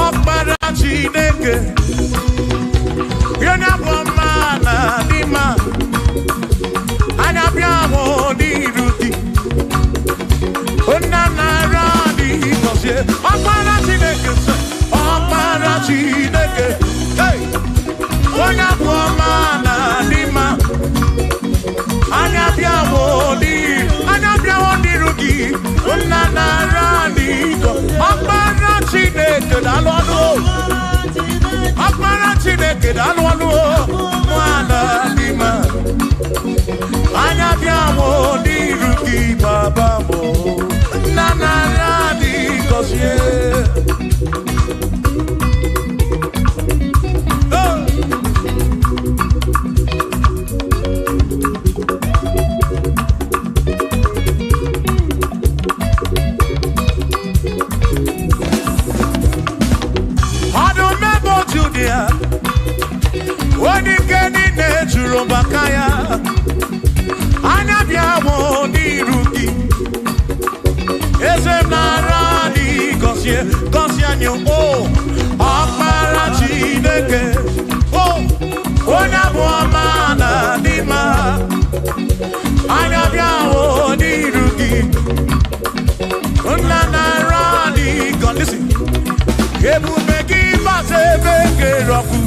Ọkpara Chineke Yona Bomana Dima Anabiamo Niruti Onanara Dikosie Ọkpara Chineke Ọkpara Chineke Hey Yona Bomana Dima Anabiamo Niruti Onanara Dikosie Ọkpara Chineke Dalonu Ọkpara Chineke Dalonu Mwana Dima Anabiamo Niruti Baba Mo Nanara Dikosie Bakaya Anabiamo Niruki Ezenaradi Kosianyo Oh Ọkpara Chineke Oh Onyabuamana Dima Anabiamo Niruki Onanaradi Listen Ebubeki Basebeke Roku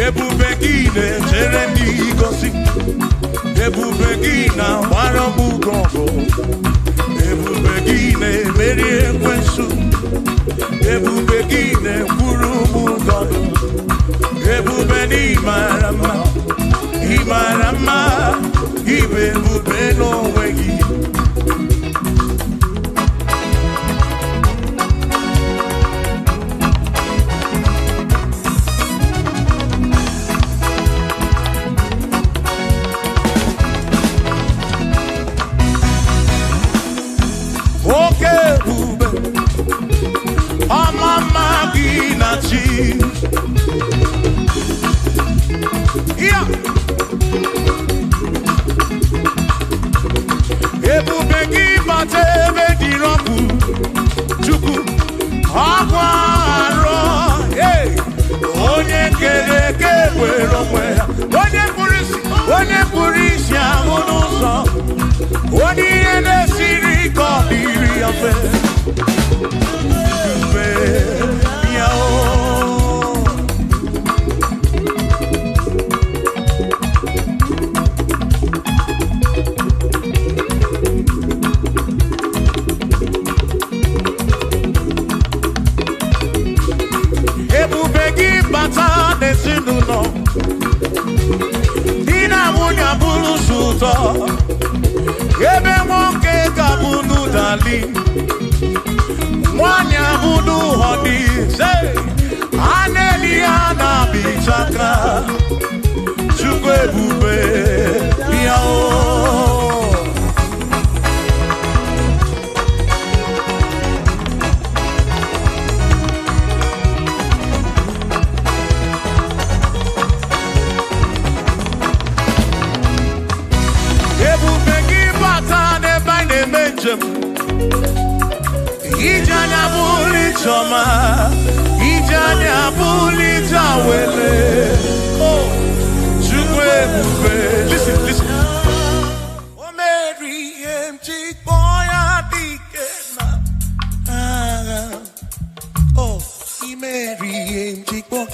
Ebubegine Jeremy Gosi Ebubegina Warabu Gongo Ebubegine Mary Kwensu Ebubegine Kurubu Godo Ebubeni Marama Imarama Ibebubeno Wegi Ebubegi Batebe Diroku Chuku Aguaro Onye Kereke Weromwe Onye Purisi Amunuso Onye Ene Siri Kodiri Afe Ebubegi Bata Desinuno Dina Munya Bulu Suto Ebe Monke Kabunu Dali Mwanya Bulu Hodi Say Aneliana Bichaka Chukwe Bube Yao Ijanya buli choma, ijanya buli jawele. Oh, chukwe bube. Listen, listen. Oh, Mary, empty boy, adikena. Oh, Mary, empty boy,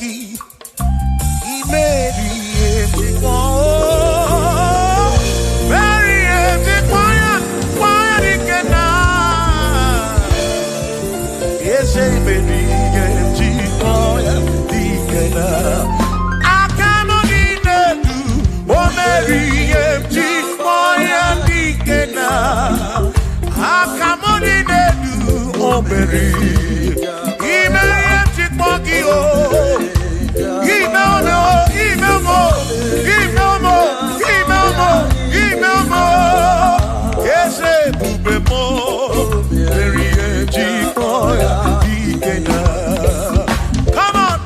Mary, empty boy, Mary, empty boy. Say baby, get boy, dikena. Akamodine du, oh Mary, empty boy, dikena. Akamodine du, oh Mary, empty boy, oh. Email more. Yes, bube more. Mary, empty boy. Come on.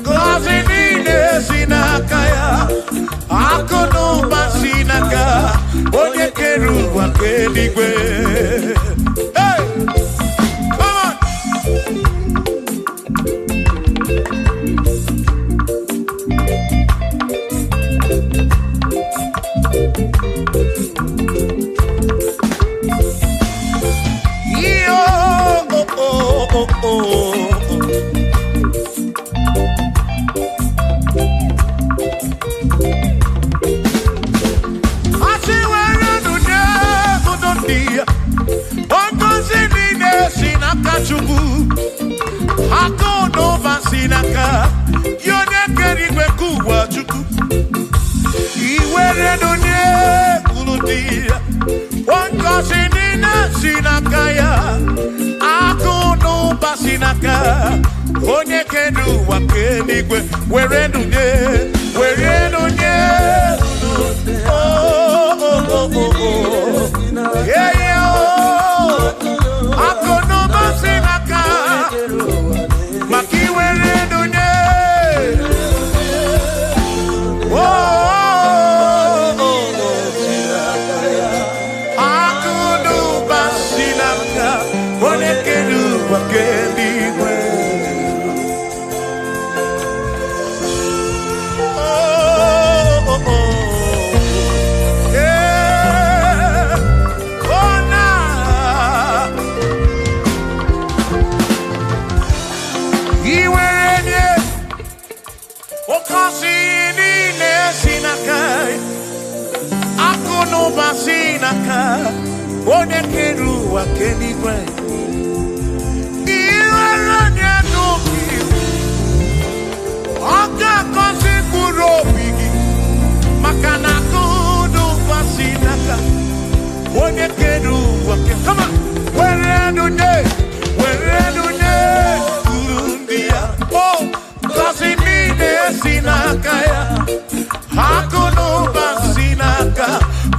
Cause sinakaya, akono basinaka, onye keru wakeligwe. Hey, come on. Yo, Chukwu akono basinaka yone kerigwe kuwa Chukwu iwere donye kuludia wankosi nina sinaka ya akono basinaka onye kedu wakenigwe were donye oh oh oh oh oh yeah yeah akono basinaka makiwere dunye akono basinaka onekedu wakendigwe akono basinaka onekedu wakendigwe iwaranya nuki aka kosi kurobigi makana akono basinaka onekedu wakendigwe. Come on, where do Urundia oh kosi mine sinakaya akono basinaka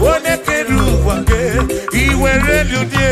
onekedu wake iwere ludie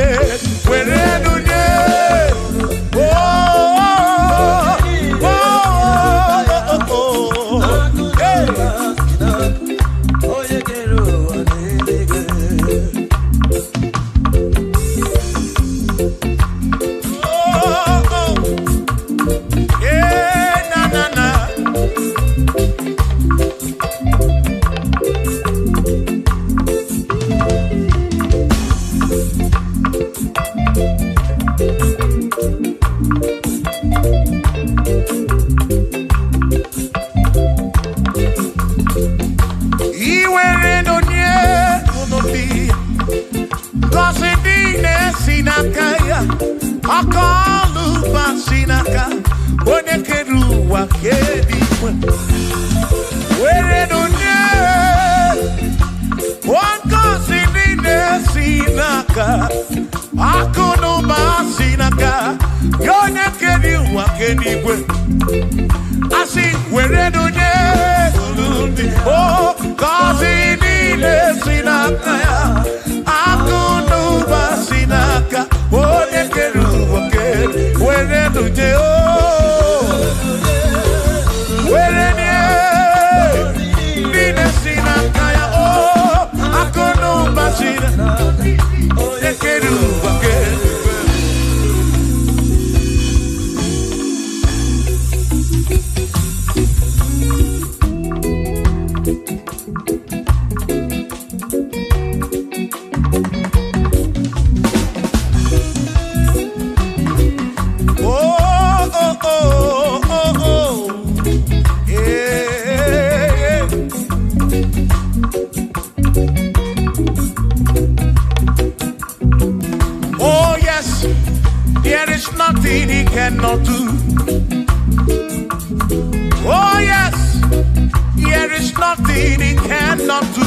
akalu basinaka onekedu wakedigwe were dunye wankosi nine sinaka akono basinaka yonekedu wakedigwe asi were dunye oh kosi nine sinaka akono basinaka onekedu wake were dunye oh were nine sinaka ya oh akono basinaka onekedu wake. Nothing he cannot do. Oh yes, there is nothing he cannot do.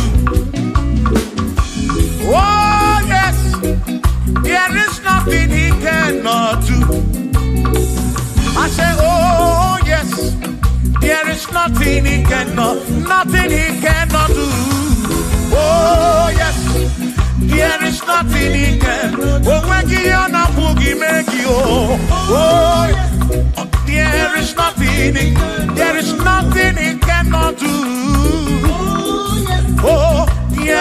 Oh yes, there is nothing he cannot do. I say, oh yes, there is nothing he cannot do. Oh yes. There is nothing he can. Oh, there is nothing he cannot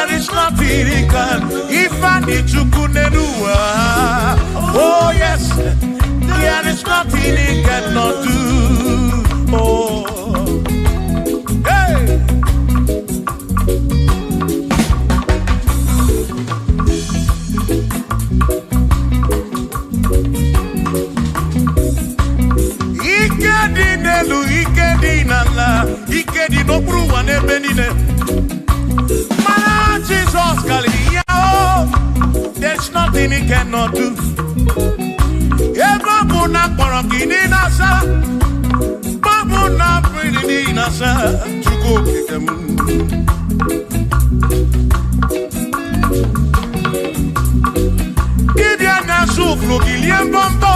there is nothing he can. If I need to kunenua, oh yes, there is nothing he cannot do. Oh, hey. Ikedi nala, ikedi no pruwa ne benine. Mana Jesus Galilee, oh, there's nothing he cannot do. Eba na korokini nasa, babu na prini nasa, chuko kikemu. Ibya na suflu giliem bombo,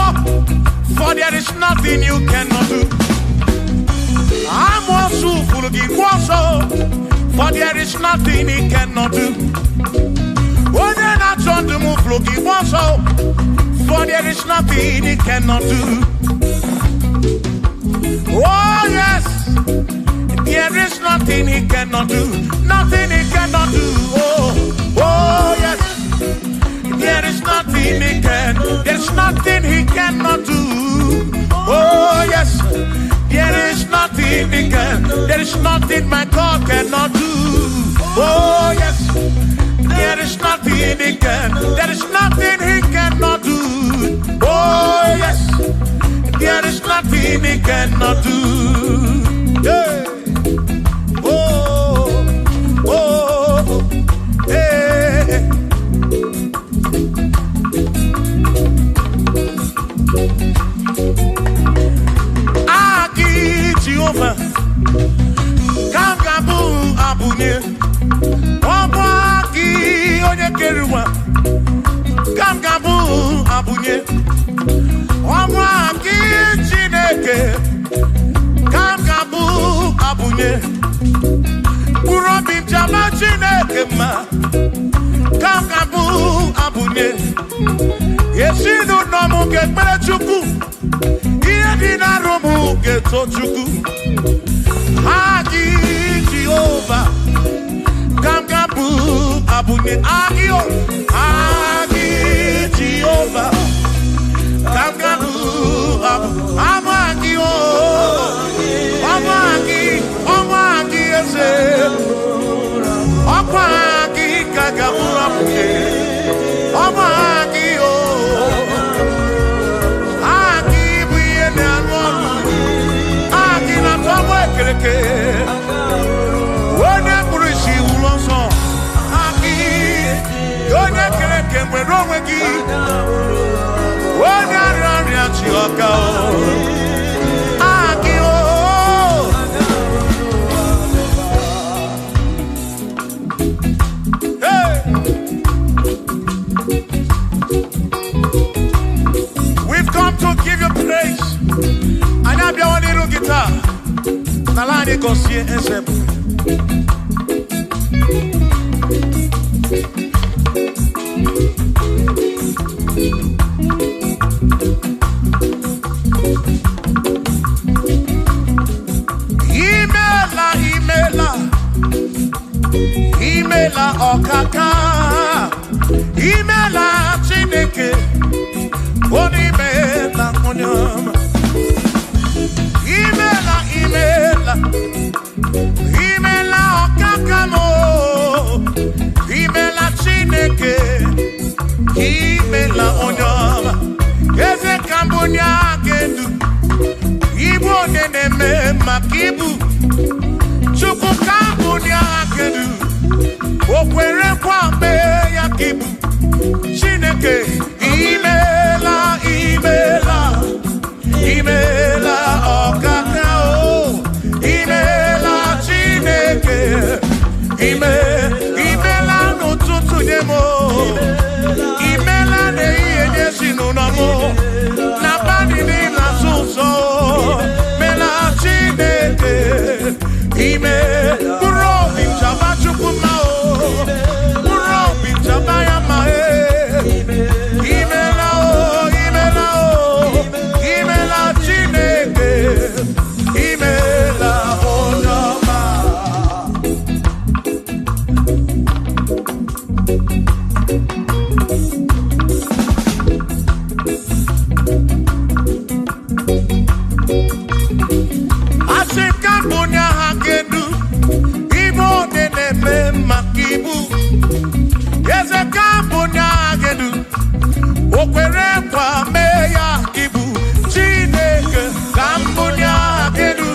for there is nothing you cannot do. I'm also full of for there is nothing he cannot do. When you're not trying to move, for there is nothing he cannot do. Oh yes, there is nothing he cannot do. Nothing he cannot do. Oh yes, there is nothing he can. There's nothing he cannot do. Oh yes. There is nothing he can. There is nothing my God cannot do. Oh yes. There is nothing he can. There is nothing he cannot do. Oh yes. There is nothing he cannot do. Hey. Oh. Oh. Hey. Jehovah, Kangabu Abunye, Obaki Oyekeruwa, Kangabu Abunye, Obaki Chineke, Kangabu Abunye, Urobi Jama Chineke ma, Kangabu Abunye, Yesidu Nomu Gekmechuku. Dina romu geto chuku Agi Jehovah Kamgabu Abunye Agio Agi Jehovah Kamgabu Amagio Amagi ese Amagi Kagabu Abunye Amagio When I see Ulonso, Aki, Yone Kereke, when Romagi, when I run at Chioka, Aki, hey, we've come to give you praise, and I've been on little guitar. Nalani konsie ensebu Imela okaka Imela chineke Onimela onyama Imela okakamo Imela chineke Imela onyama Eze kambunya gendu Ibu neneme makibu Chuku kambunya gendu Okwere kwame yakibu Chineke Imela okakao Imela chineke Imela n'ụtụtụ nye mo Imela n'ihe nye si n'ụlọmụ Na bani n'ịla sụsọ Mela chineke Mkpụrụ obi nchaba chukwu ma o Mkpụrụ obi nchaba ya ma Imela o Imela chineke Imela onyama Kambunya hakedu Igbo neneme makibu Yeze kambunya hakedu Okwere kwa meya kibu Chineke kambunya hakedu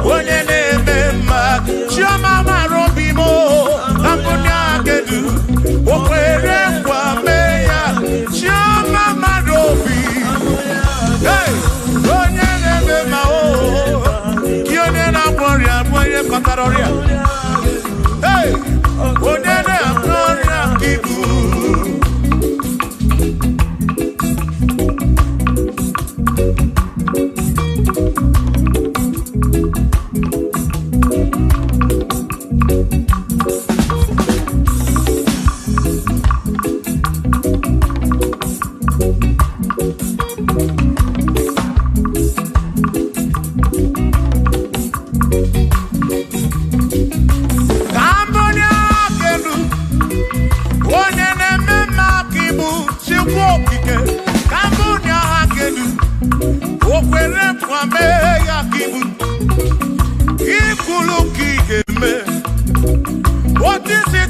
Onye neme mak Chioma marobimo Kambunya hakedu Okwere kwa meya Chioma marobi Hey Onye neme mao Hey, onene gloria kibu. What is it?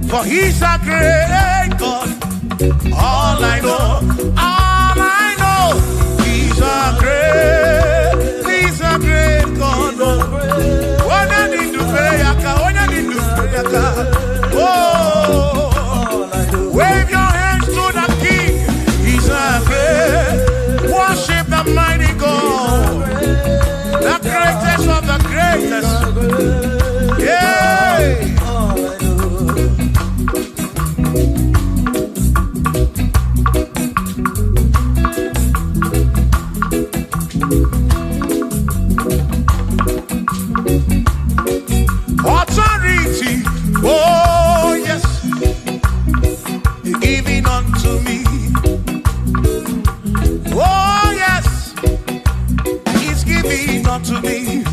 For he's a great God. All I know, he's a great God. When I need to pray, oh, wave your hands to the King. He's a great. Worship the mighty God, the greatest of the greatest. Yeah. Authority, oh yes, giving unto me. Oh yes, He's giving unto me.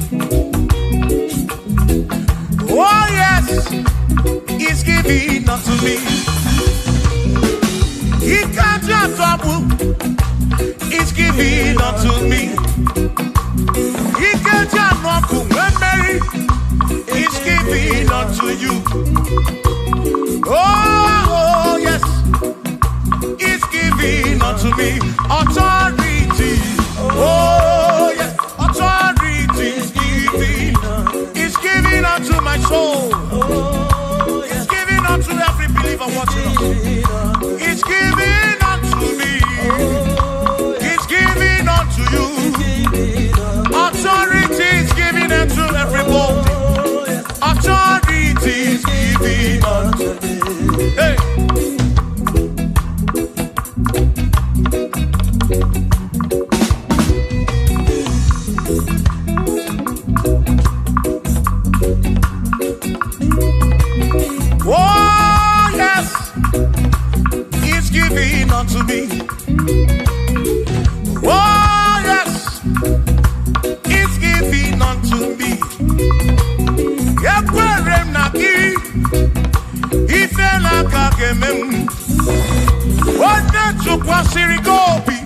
Oh yes, He's giving unto me. He can't just trouble. He's giving unto me. He can't just trouble. He's giving unto you. Oh yes, He's giving unto me authority. Oh yes, authority is giving. unto my soul. He's giving unto every believer watching us. He's giving unto me. He's giving unto you. Authority is giving unto everybody. Authority is giving unto me. Hey. Oh yes, He's giving unto me. Oh yes, He's giving unto me. Ekwere naki, ifela kakemem. Wode chukwa sirigobi,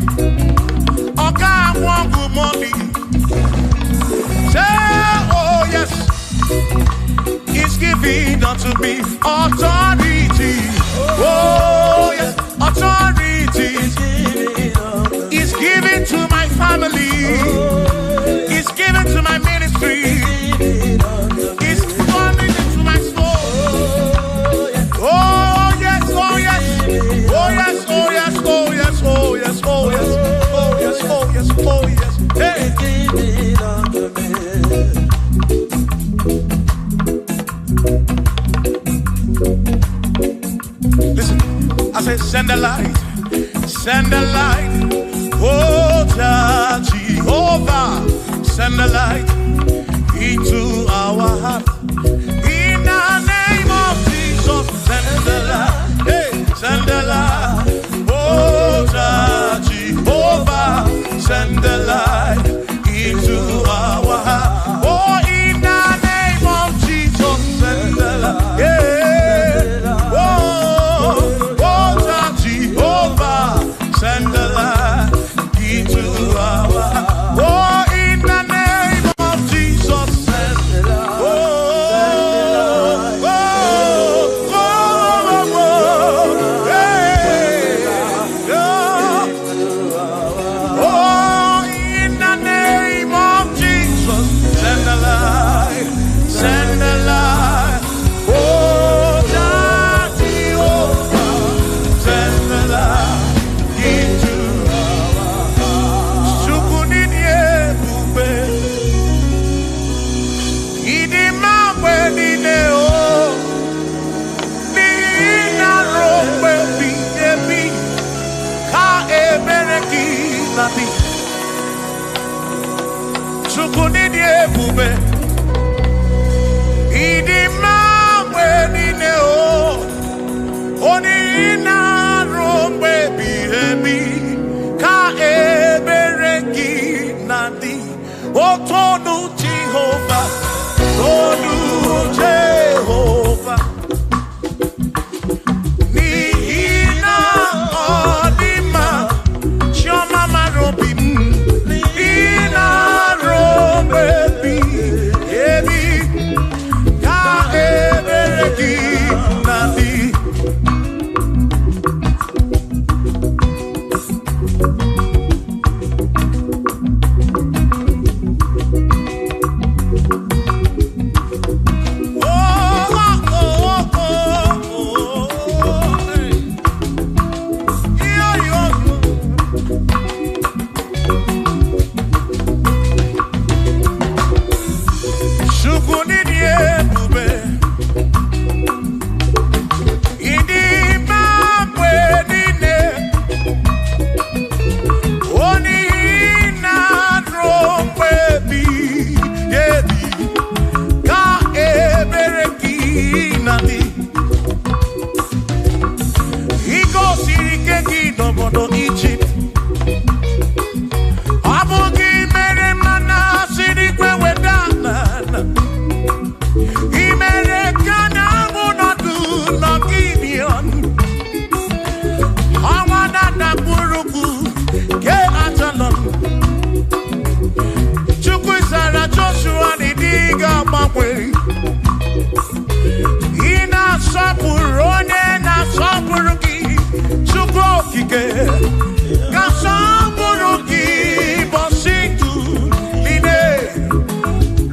oka wangu money. Say oh yes, He's giving unto me authority. Oh yes, authority. He's giving to my family. He's giving to my ministry. He's coming into my soul. Oh yes, oh yes, oh yes, oh yes, oh yes, oh yes, oh yes, oh yes, oh yes, oh yes. Hey. Listen, I say send the light, oh Jehovah, send the light into our heart. In the name of Jesus, send the light, hey, send the light, oh Jehovah, send the light into our heart. Oh, in the name of Jesus, send the light, yeah. Send the light into our heart. Oh, in the name of Jesus, send the light. Oh, oh, oh, oh, oh, hey, oh, in the name of Jesus, send the light, send the light. Oh, Jehovah, send the light. Chukunini ebube, idima wenine o, oni ina rombe bihebi, ka ebereki nadi, otonu Jehovah, tonu Jehovah.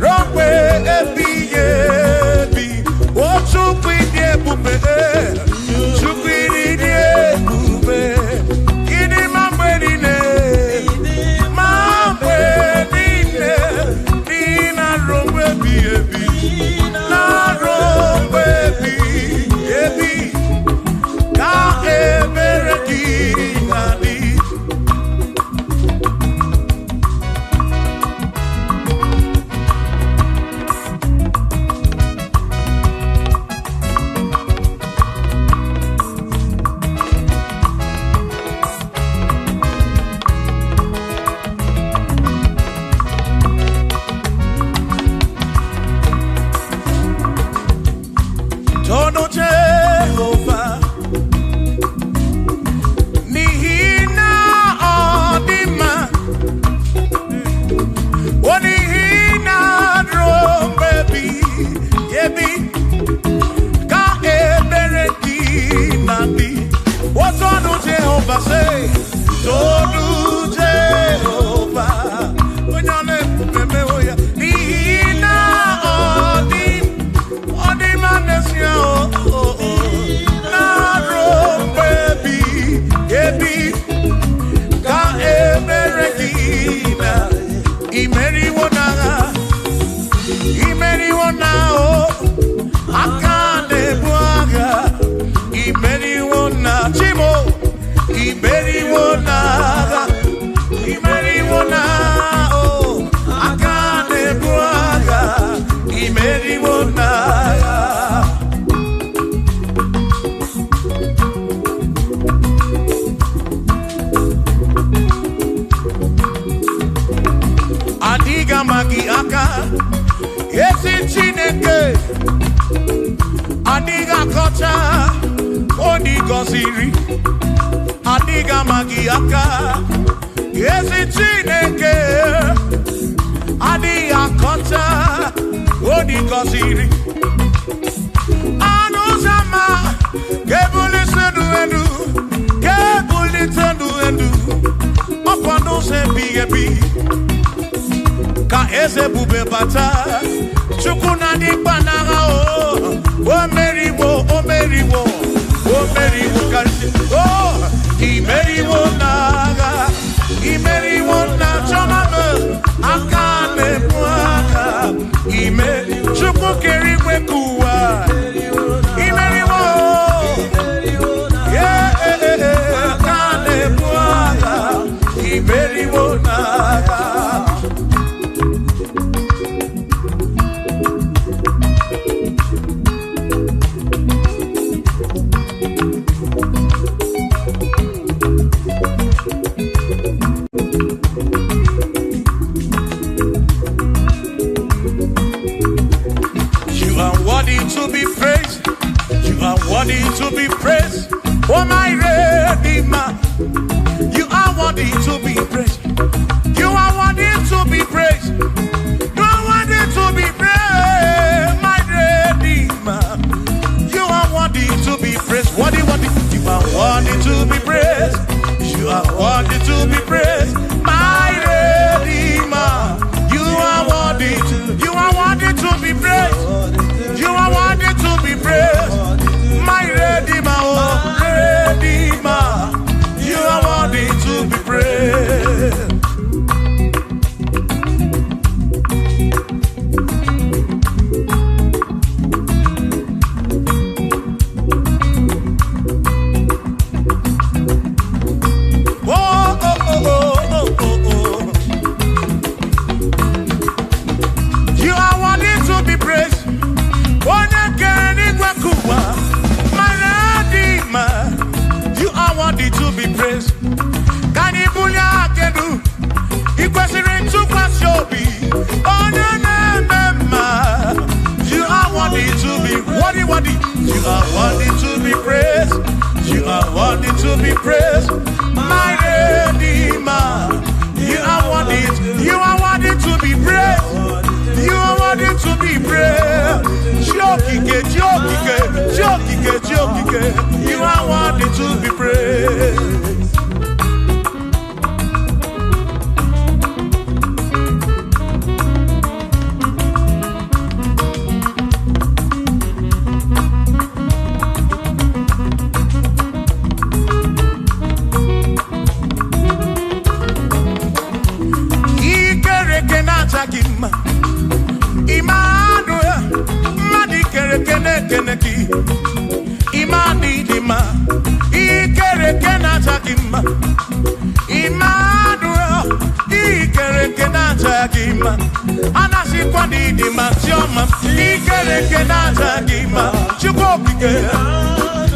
Rompe epiye Jehovah, say, Todu Jehovah. When your name, Nina Odim, Manesia, Naro, baby, Ebi, Ka Eberekina, Imeri Wona, Akane Buaga, Imeri Wona, Chimo, Imeri Wona, oh, Akane Buaga, Imeri Wona. Adiga Magi Aka, Yesi Chineke, Adiga Kocha, Odigo Siri, Adiga Magi Aka, Yesi Chineke, Adiga Kocha, Odigo Siri, Anuzama, Kebuli Sendu, Kebuli Sendu, Opano se bigebi. Ka eze bube bata chukuna di banaga o meriwo kalsi o imeriwo na chamame akane muaka imeri chuku kerigwe kuwa imeriwo akane muaka imeriwo na. Worthy to be praised, oh my Redeemer. You are worthy to be praised. You are worthy to be praised. You are worthy to be praised, my Redeemer. You are worthy to be praised. Worthy. You are worthy to be praised. You are worthy to be praised, my Redeemer. You are worthy to be praised. You are worthy to be praised. My Redeemer, oh Redeemer, you are worthy to be praised. You are worthy to be praised. You are worthy to be praised. Kanibulia kedu, ikwesiri tukwasiobi. You are worthy to be worthy. You are worthy to be praised. You are worthy to be praised, my Redeemer. You are worthy to be praised. You are worthy to be praised. Jokike. You are worthy to be praised. Emmanuel, Madi Kerekeneki, Imani Dima, Ikerekenatagima, Emmanuel, Ikerekenatagima, Anasi Kwani Dima, Tioma, Ikerekenatagima, Chukopike,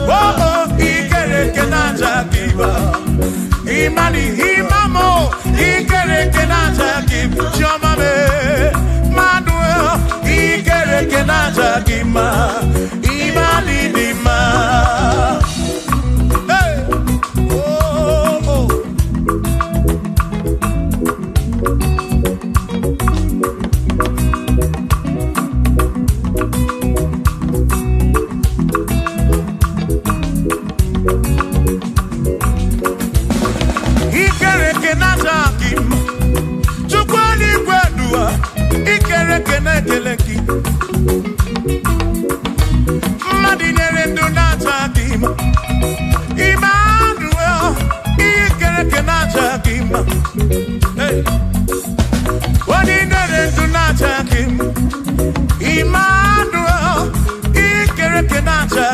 oh, Ikerekenatagima, Imani Himamo, Ikerekenatagima, Tioma, Manuel, Ikerekenatagima, Imani Dima. Hey, oh.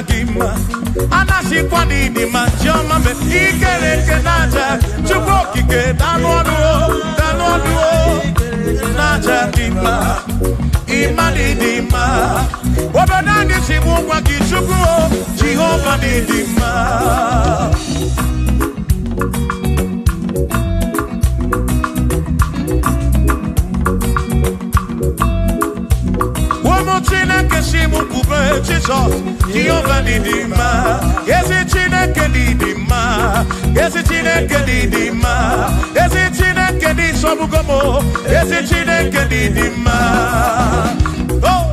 gima anasi kwani ni manjoma me ikere ke naja chuko kike danonu naja gima imani dima obadani simu kwa kichuko Jehovah ni dima Chineke shimu kube Jesus Jehovah didima Yesi Chineke didima Yesi Chineke didima Yesi Chineke di sobugomo Yesi Chineke didima Oh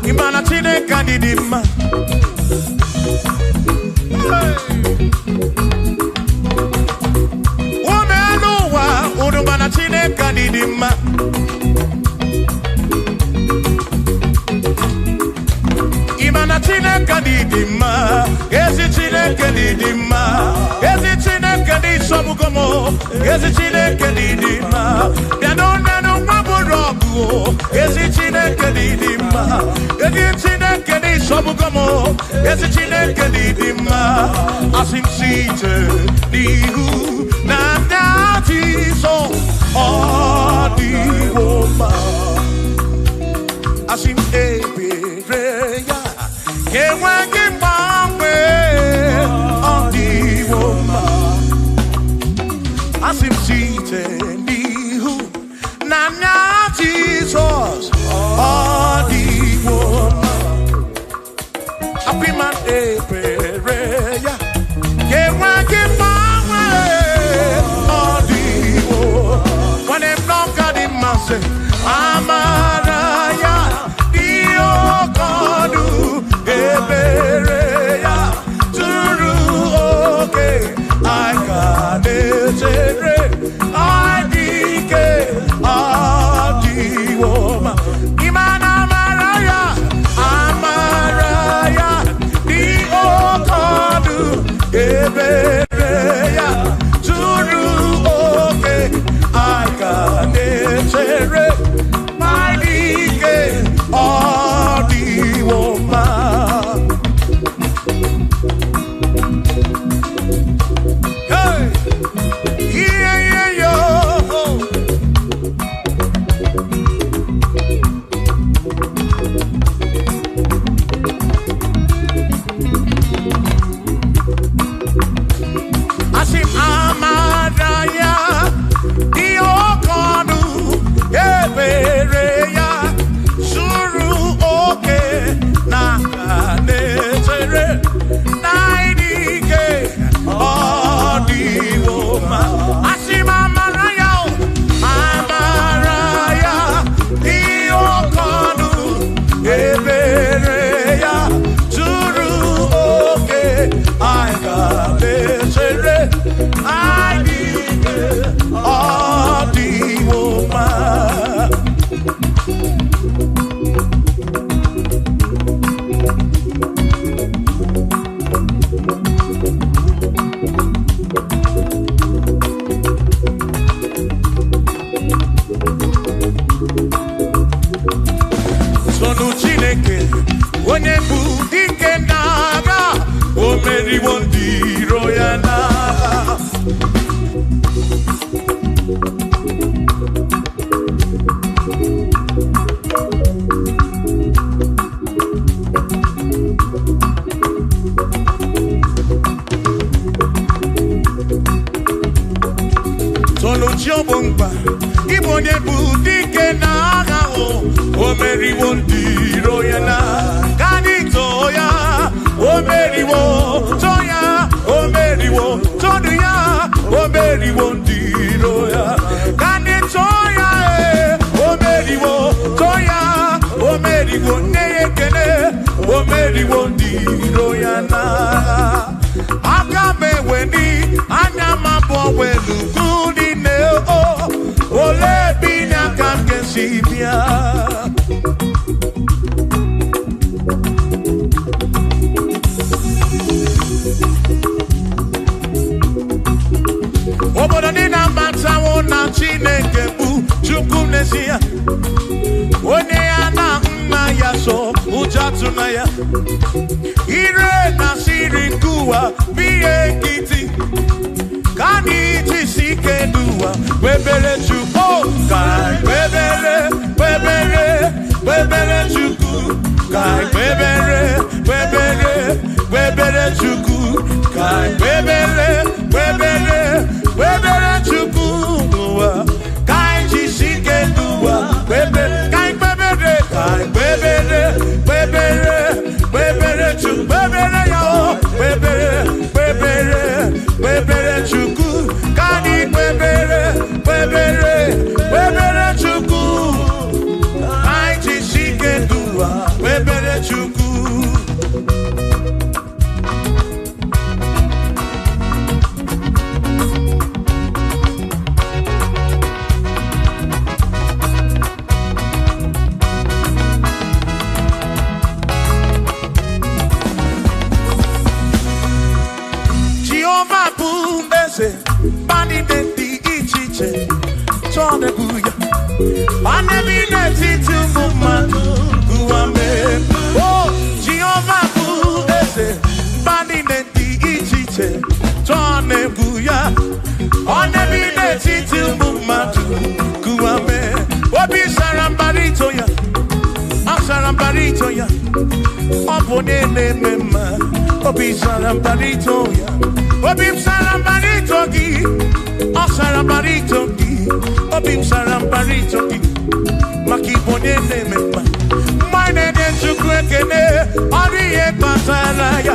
Imana Chineke didima Umeanuwa Udumana Chineke didima Imana Chineke didima Ezi Chineke didima Ezi Chineke di sobugomo Ezi Chineke didima Bianonenu maburogu Ezi Chineke didima Ezi Chineke di sobugomo Ezi Chineke didima Asim site Nihu Nandati so Odiwoma Asim ebereya Kewagi mame Odiwoma Asim site Nihu Nandati Jesus Odiwoma Apiman ebereya Kewagi mame Odiwoma When they block out in massive Amaraya Dio Kodu Ebereya Turu Oke I got it I dike Adiwoma Imana Amaraya Amaraya Dio Kodu Ebereya Turu Oke I got it My dike Adiwoma Hey Yeah yo Asim Amaraya Diokonu Ebereya Suru Oke Nakanetere Naidike Odiwoma Asim Amaraya Amaraya Diokonu Ebereya Suru Oke Nakanetere Naidike Odiwoma Sonu Chineke Onye bu dike naga O meri wondiro ya naga Sonu Chiobongba Ibonye bu dike naga O meri wondiro ya naga Kanito ya O meri wo Toya O meri wo Toduya O meri wondiro ya Kanito ya O meri wo Toya O meri wo Neyekene O meri wondiro ya naga Agame weni Anyama bo welu Gudi neo Ole binya kanke sibia tunaya. Ire na siri kuwa biye kiti. Kani tisike dua. Webele chuko. Kai webele, webele, webele chuku. Kai webele, webele, webele chuku. Kai webele, webele, webele chuku. Kai tisike dua. Webele, kai webele, kai webele, webele, webele chuku. Webele yao, webele, webele, webele chuku. Kani webele, webele, webele chuku. Kai tisike dua. Webele chuku. Jehovah Bundese, Bani de di ichiche, Tone Buya, Bani de titu mumatu, Guame. Oh, Jehovah Bundese, Bani de di ichiche, Tone Buya, Bani de titu mumatu, Guame. Obi Sarambarito ya, Sarambarito ya, Opone ne mema, Obi Sarambarito ya. Obim sarambarito gi, o sarambarito gi, obim sarambarito gi, makibone ne mema. Mine ne chukwekene, oriye pataraya,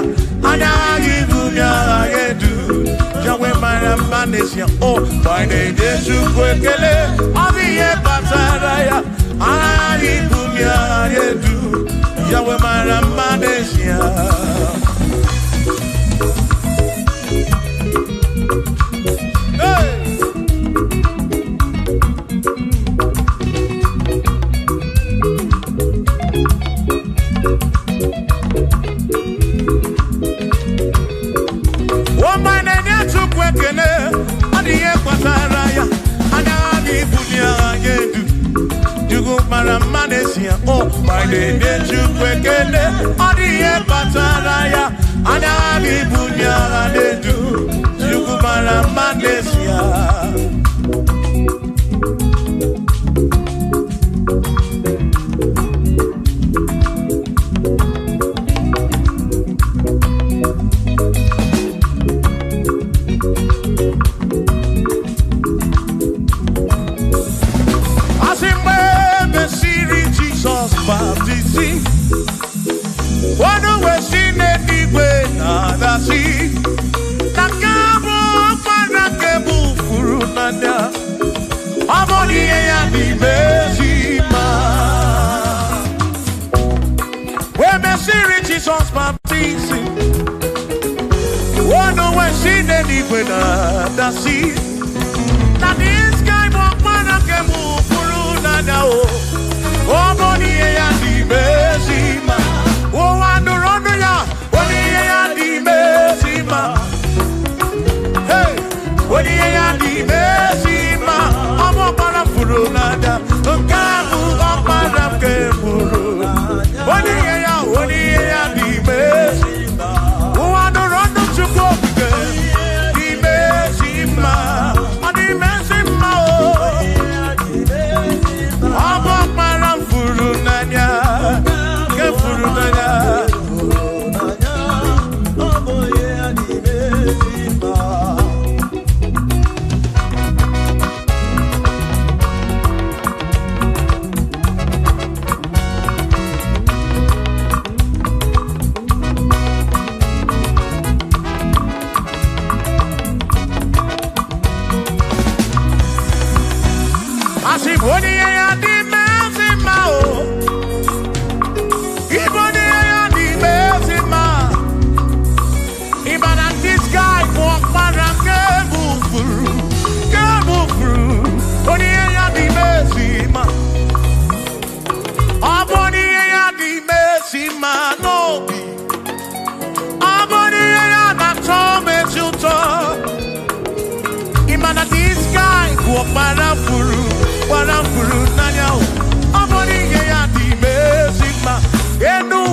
anya yidunya yedu, jawe marambanesia. Oh, mine ne chukwekene, oriye pataraya, anya yidunya yedu, jawe marambanesia. Oh, my name is Chukwekele, Odiye Pataraya, Anali Bunya Adedu, Chukwara Manesia. Baptisi, wano wesine niwe na dasi, nakabo para kebu furunanya, amoni ya ni mezima. We mesiri Jesus baptisi, wano wesine niwe na dasi, na diskai mo para kebu furunanya o. Oh, boni ya di bezima. Oh, andorono ya. Boni ya di bezima. Hey, boni ya di bezima. Amo para furunada. Kamu para kemuru. Boni ya di bezima. Oh, andorono chuko di bezima. Di bezima. Amo para furunanya, ke furunanya. Asiboni ya di mezima o. Iboni ya di mezima. Ibana this guy walk para kebufuru. Boni ya di mezima. Aboni ya di mezima no. Aboni ya na tome juto. Ibana this guy walk para furu. Nanya, Amoni ya di mezima, enu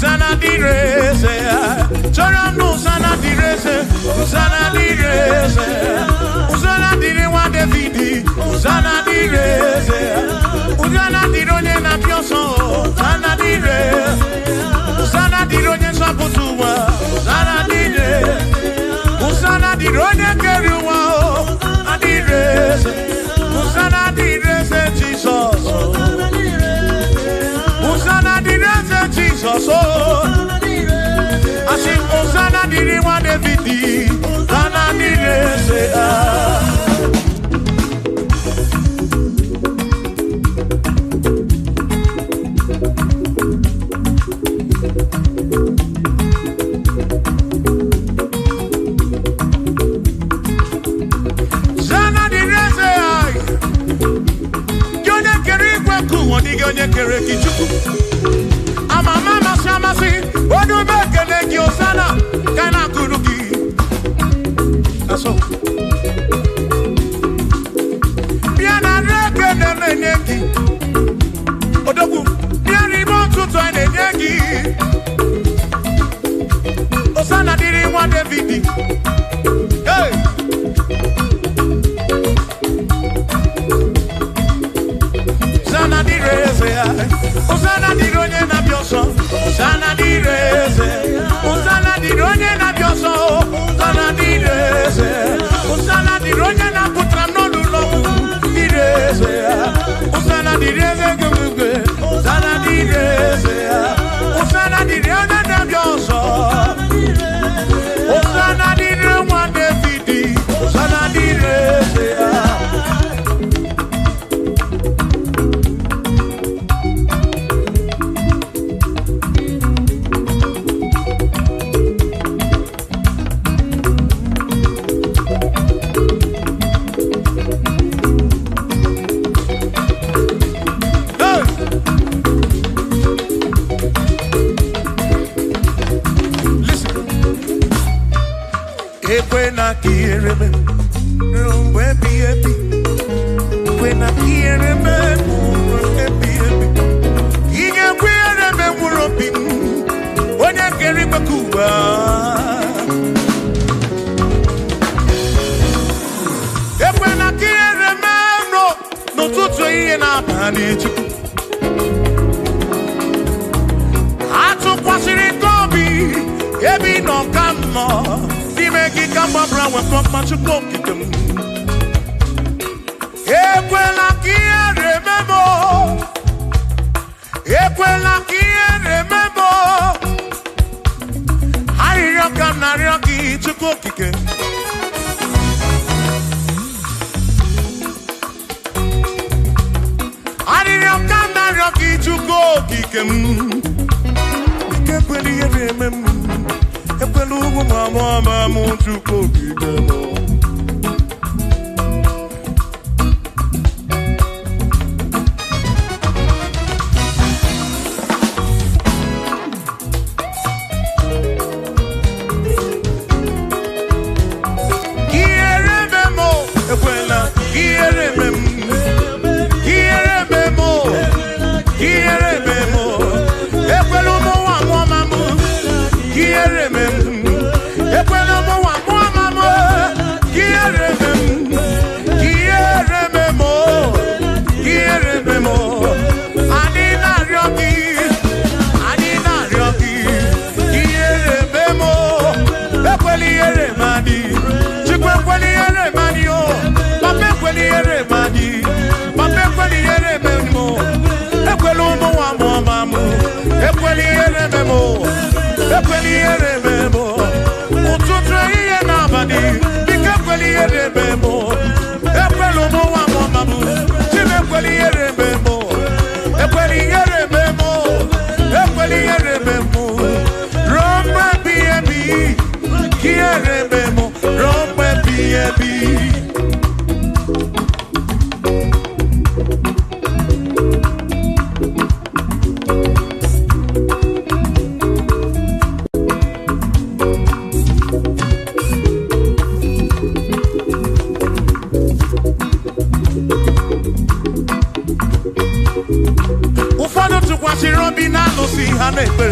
Usana direse, Chora no Usana direse, Usana direse, Usana dire wa Davidi, Usana direse, Usana dironye na pioso, Usana direse, Usana dironye saputuwa, Usana direse, Usana dironye keruwa, Adirese, Usana direse Jesus, Usana direse Jesus, I say Usana dire wa Davidi, Usana direse. Mama Samasi, what do you make your sana? Can I go to that's all. Piana reckon and a Yankee. Odogu, Piani want to try the Yankee. Osana didn't want the VD. Hey. Sana direse, Usana dironye na bioso, Usana direse, Usana dironye na bioso, Usana direse, Usana dironye na putra no lulo, direse, Usana direse gumugwe, Usana direse, Usana dironye na bioso, Usana dironye wa Davidi, Usana direse. When I hear him, when I hear him, he can wear him and we're up in when I get him a Cuba. When I hear him, no to train up and it. I took what's in it, Gobi, every no come more. Make it come up around with from much of them. Equela kia remember. Equela kia remember. I rock na rocky to cook again. I rock na rocky to go again. Equela remember. Epelugu mama muntu kokidemo. Kierememo, ekwela, kierememo, kierememo, kierememo. Epelugu mama kierememo. Ufano tukwa shirobi na lusi hanekwe.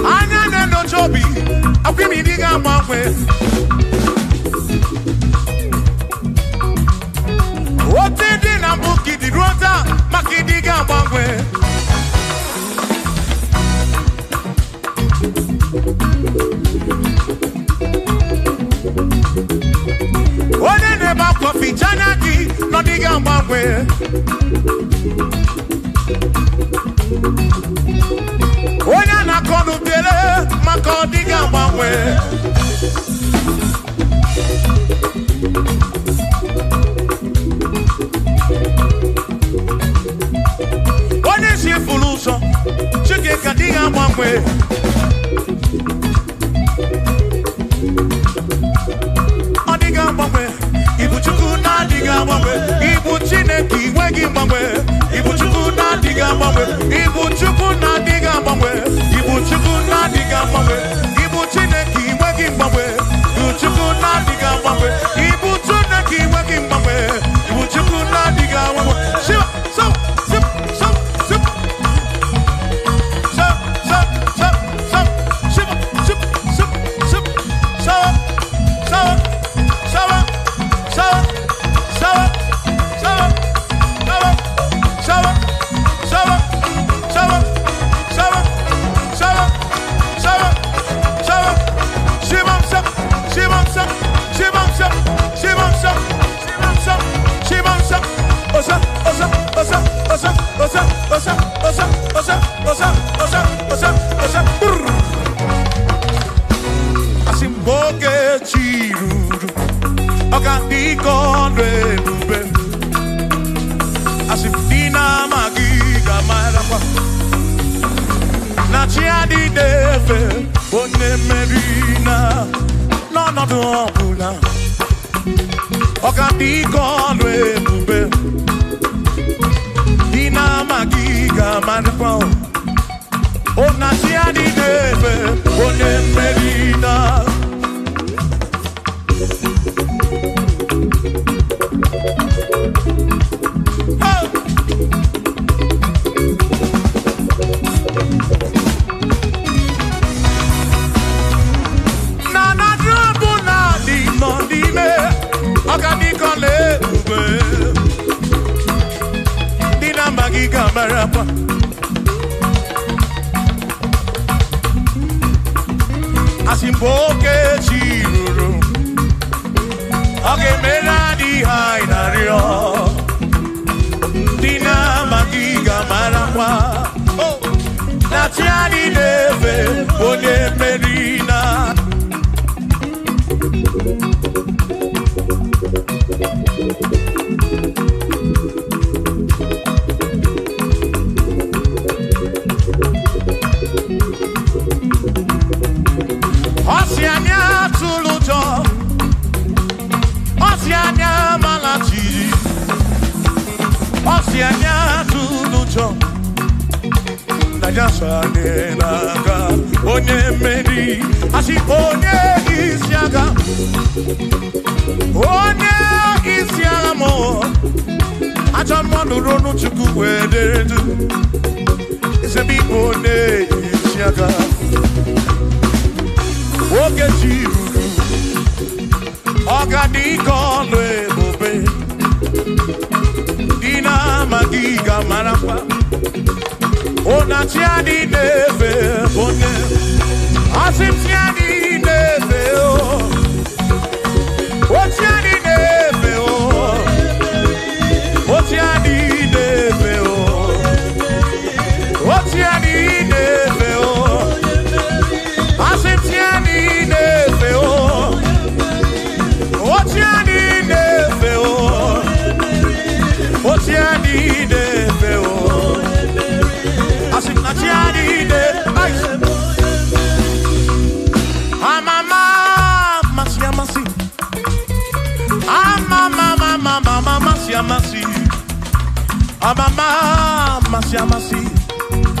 Anya no chobi, akwimi diga mangwe. Otindi na buki di rota makidiga mangwe. One neba kofi janaki no diga mangwe. One na konu bele makodiga mangwe. One si fuluso chike kadiga mangwe. Odiga mangwe. Ibu chuku na diga mangwe. Ibu chineki wegi mangwe. Ibu chuku na diga mangwe. Ibu chuku na diga mangwe. Ibu chuku na diga mangwe. Ibu chineki wegi mangwe. Ibu chuku na diga mangwe. Ibu chineki wegi mangwe. Ibu chuku na diga mangwe. Shiva so sip so sip so so so so shiva sip sip sip so so so so so so Asimboge chiruru Okandiko rebube Asimdina magiga marapa Na chiadi deve One merina No no do pula Okandiko rebube Dina magiga marapa Ona chiadi deve One merina Asimboke chiruru Oge meladi hainario Dina magiga marapa Na tiani neve One merina Osianya tulujo Osianya malachi Osianya tulujo Najasa nenaga Onye meri Asi onye isiaga Onye isiaga mo Acha mwandu ronu chuku wederedu Isebi onye isiaga Oge chiruru Ogadiko lebube Dina magiga marapa Ona tiadi neve One Asim tiadi neve O tiadi neve O tiadi neve O tiadi neve Asim tiadi neve O tiadi neve O tiadi neve Asim tiadi neve Amama Masia masi Amama mama Masia masi Amama Masia masi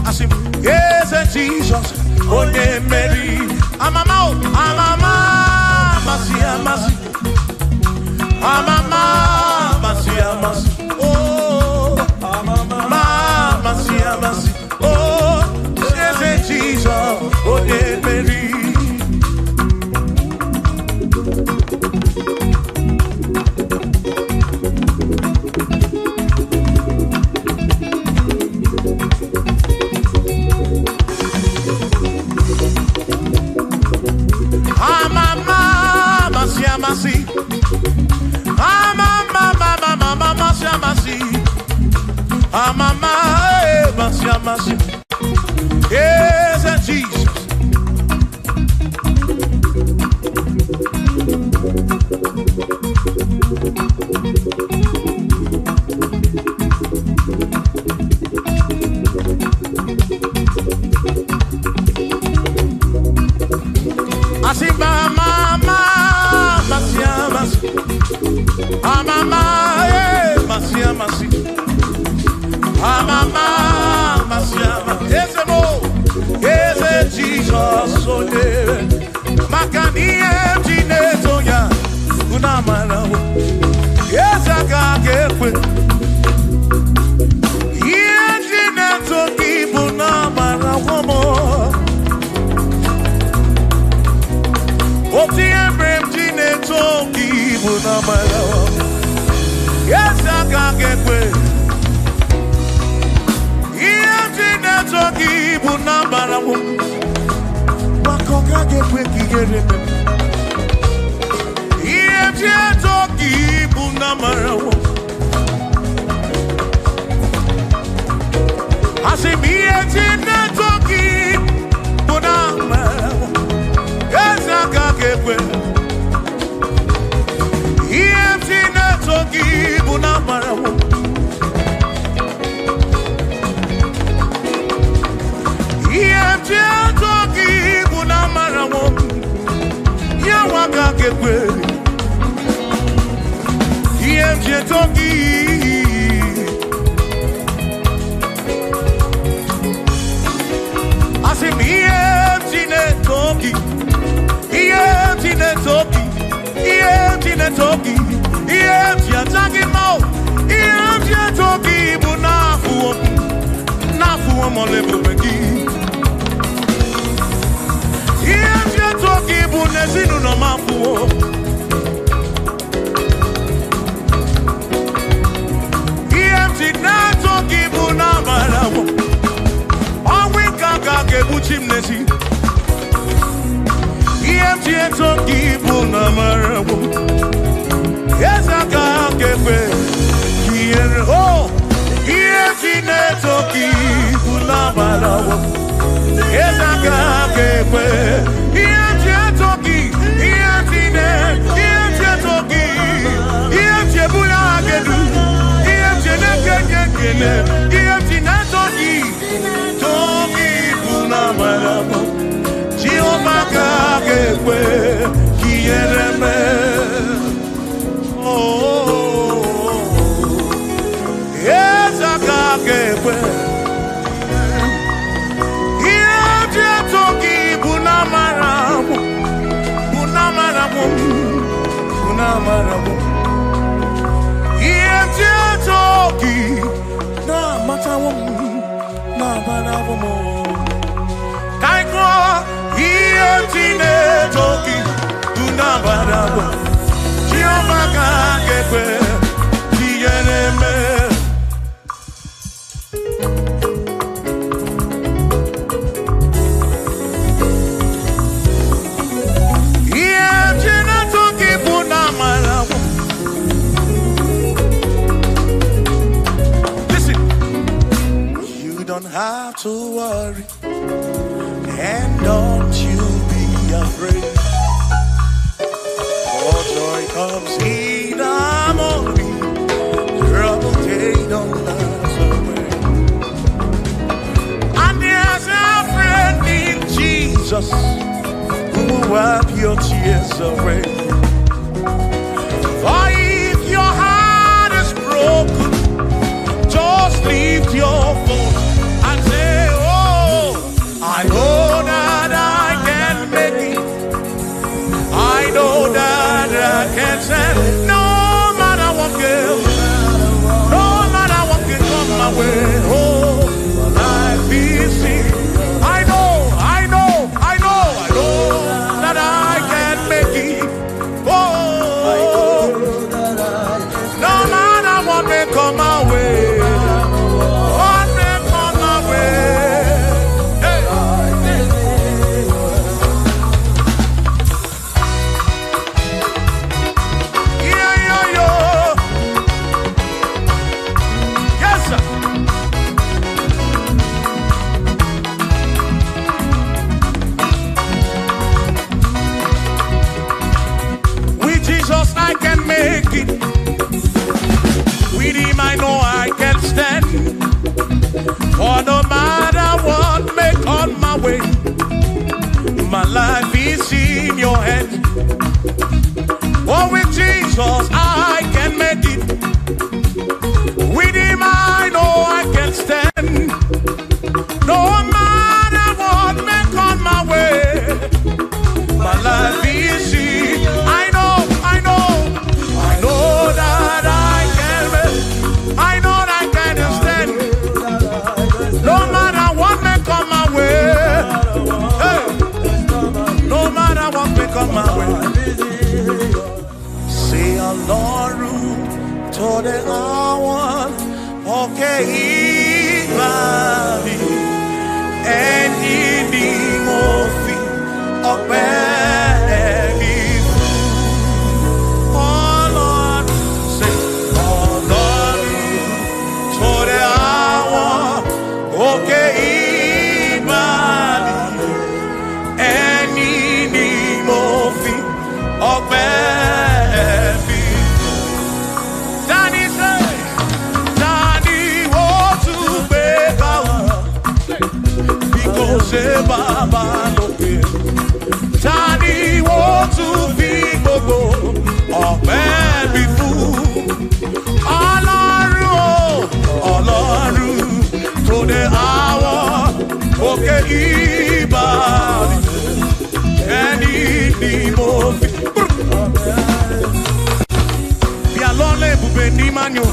Asim yes Jesus Onye meri Amama Masia masi Amama Masia masi Oh Amama Masia masi Oh yes Jesus Onye meri mercy. Yes, Jesus. Asimba mama, masia masi. Mama, masia masi. Mama, masia masi. Ese mo, ese Jesus ole. Makani ejine toya, unamana. Ese kakekwe. Ejine toki bunamana womo. Oti embrem jine toki bunamana. Ese kakekwe. Ejine toki bunamana womo. Makoka gekwe kigereme. Ejine toki bunamana womo. Asimiye jine toki bunamana womo. Ezakakekwe. Ejine toki bunamana womo. Ejine toki bunamana womo. Yawakakekwe. Ejine toki. Ejine toki. Ejine toki. Ejine toki. Ejine toki mo. Ejine toki bunafu. Nafu mo lebeki. Ejine toki bunezinu no mafu. Ejine toki bunamalawo. Awi kaka kebuchimnesi. Ejine toki bunamalawo. Ezakakekwe. Oh, ejine toki bunamalawo. Ezakakekwe. Ejine toki. Ejine toki. Ejine bulagedu. Ejine kenyekele. Ejine toki. Toki bunamalawo. Jehovah kakekwe. Kiereme. Oh, Ezakakekwe. Ejine toki bunamalawo. Bunamalawo. Bunamalawo. Ejine toki na matawo. Na balawo mo. Kaiko. Ejine toki bunamalawo. Jehovah kakekwe. Kiereme. Ejine toki bunamalawo. Listen, you don't have to worry, and don't you be afraid. For joy comes in the morning, trouble they don't last away. And there's a friend in Jesus who will wipe your tears away. For if your heart is broken, just lift your voice and say, oh, I know that I can make it. I know that I can stand. No matter what comes, no matter what can come my way. Oh, life is seen. I know that I can make it. make it. With him I know I can stand. For no matter what may come my way, my life is in your hands. Oh, with Jesus I can make it. With him I know I can stand. No matter what may come my way, my life is in. I know that I can make. I know that I can stand. No matter what may come my way. Hey. No matter what may come my way. Say Ọlọ́run tó dé àwọn òkè ìgbà mi, ẹni ni mo fi ọpẹ́ mi fún. Ọlọ́run, say Ọlọ́run tó dé àwọn òkè ìgbà mi, ẹni ni mo fi ọpẹ́. Baba lókè, tani wo tún fi gbogbo ọpẹ́ mi fún? Ọlọ́run o, Ọlọ́run tó dé àwọn òkè ìbàdí, ẹni ni mo fi. Bí alọ́lẹ̀ ibùgbé ní Manyo.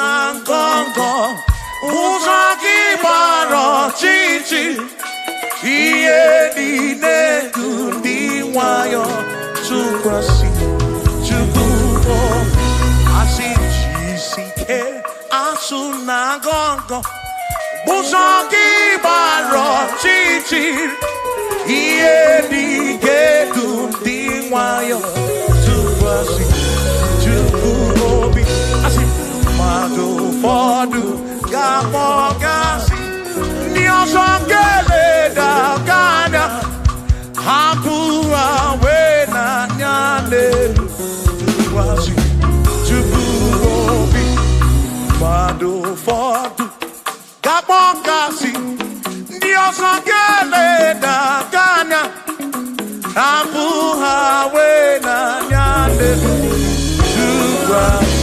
Asunangongo Uzagi baro chichi Iye dine kundi wayo Tukwasi Tukubo Asijisike Asunangongo Uzagi baro chichi Iye dine kundi wayo Tukwasi Tukubo Mado fodu gamogasi niosongele da gana hapua wena nyane wasi tubuobi mado fodu gamogasi niosongele da gana hapua wena nyane wasi.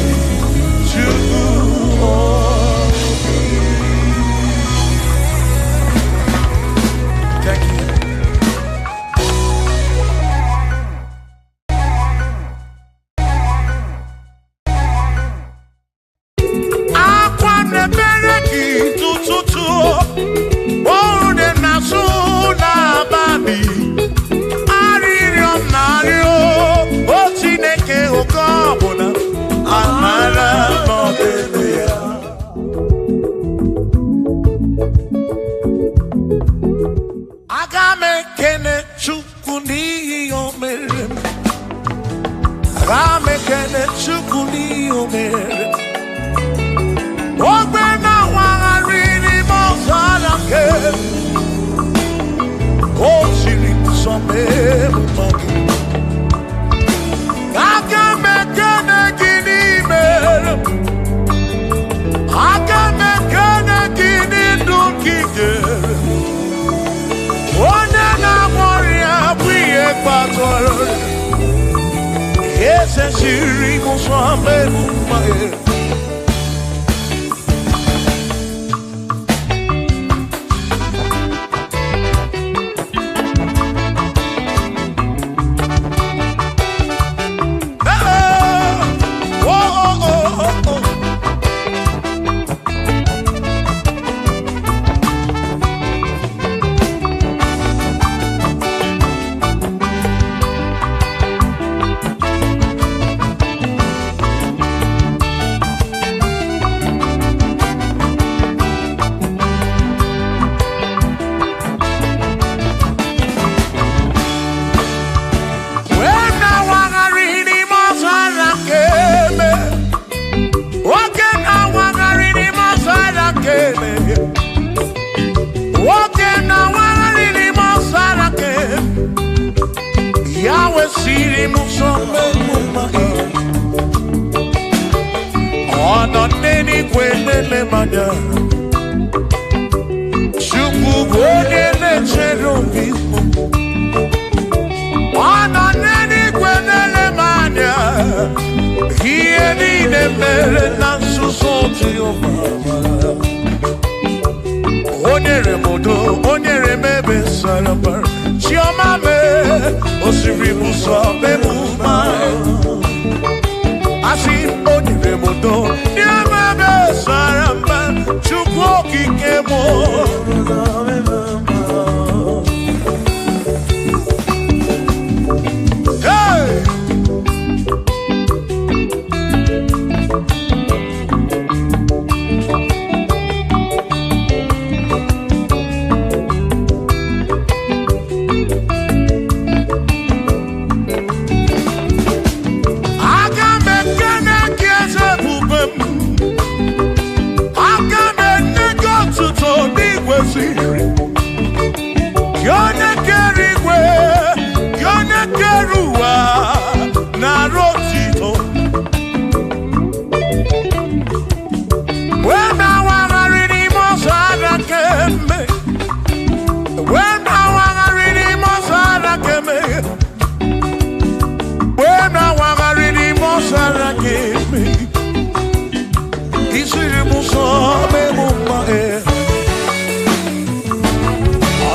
muso memumma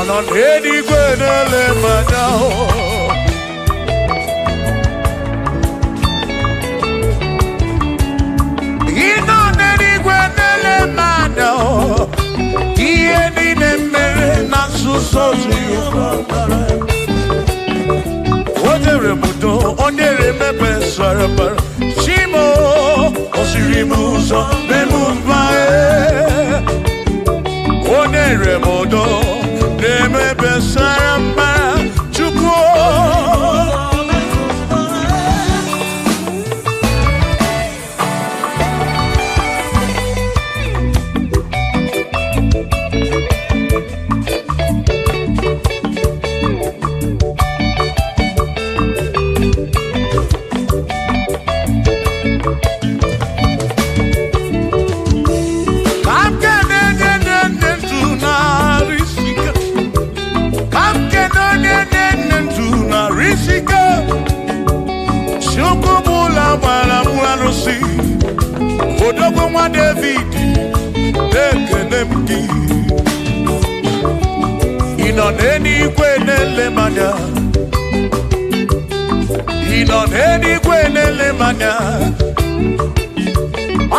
anan edi gwenele madao inan edi gwenele madao ieni nemere nasuso zuyukara Odere mudo onere mepe sarapar Shimo osirimuso memumbae Onere mudo nemepe sarapar Chuko Odogwa David ekenemgi inoneni kwenele manya inoneni kwenele manya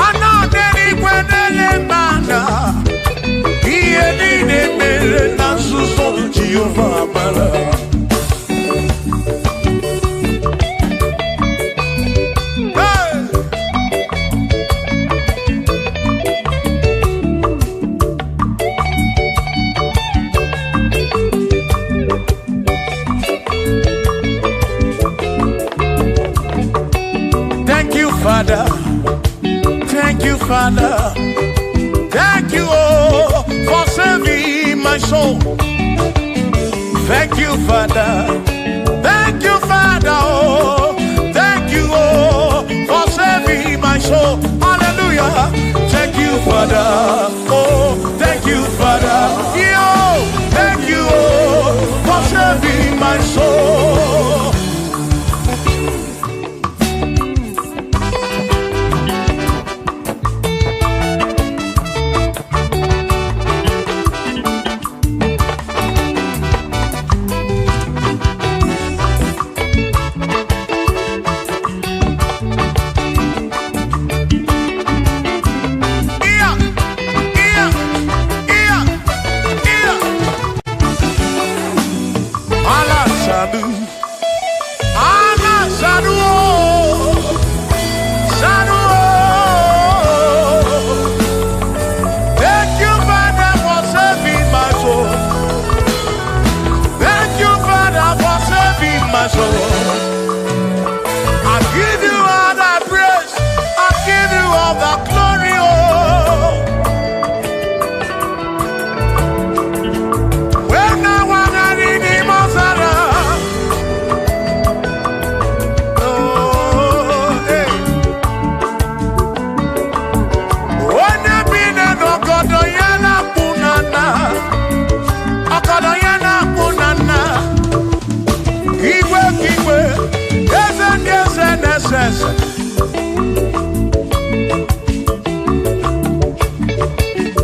anoneni kwenele manya ieni nemere nasuso Jehovah mara Father, thank you, Father, thank you, oh, for saving my soul. Thank you, Father, oh, thank you, oh, for saving my soul. Hallelujah. Thank you, Father, oh, thank you, Father, yo, thank you, oh, for saving my soul.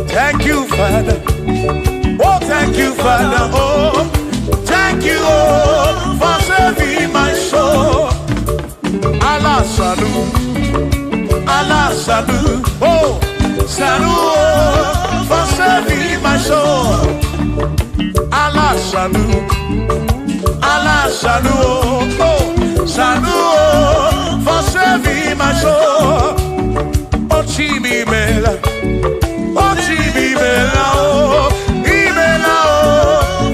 Thank you, Father. Oh, thank you, Father. Oh, thank you, oh, for saving my soul. Allah salut, oh, salut, oh, for saving my soul. Allah salut, oh, salut, oh, for saving my soul. Oh, Chimi Mela. Oh, Chimimela, oh,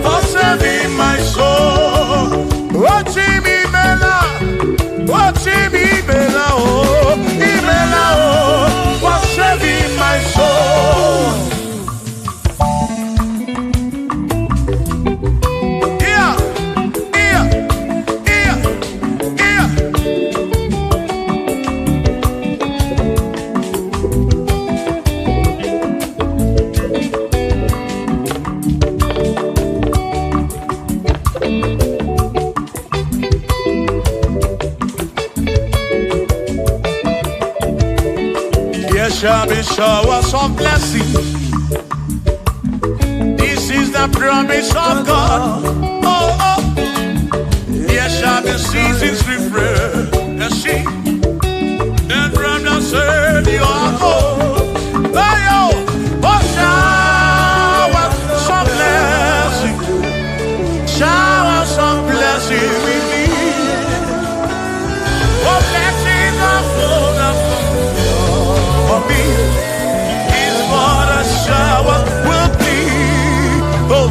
for saving my soul. Oh, Chimimela, oh, for saving my soul. Yeah, yeah, shall be showers of blessings. This is the promise of God. Oh, oh. There shall be seasons refreshed. The sheep and from the sun you are home. Oh, yo. Oh, showers of blessings. Showers of blessings we need. Oh, blessings are full of for me. Is what a shower will be. Oh.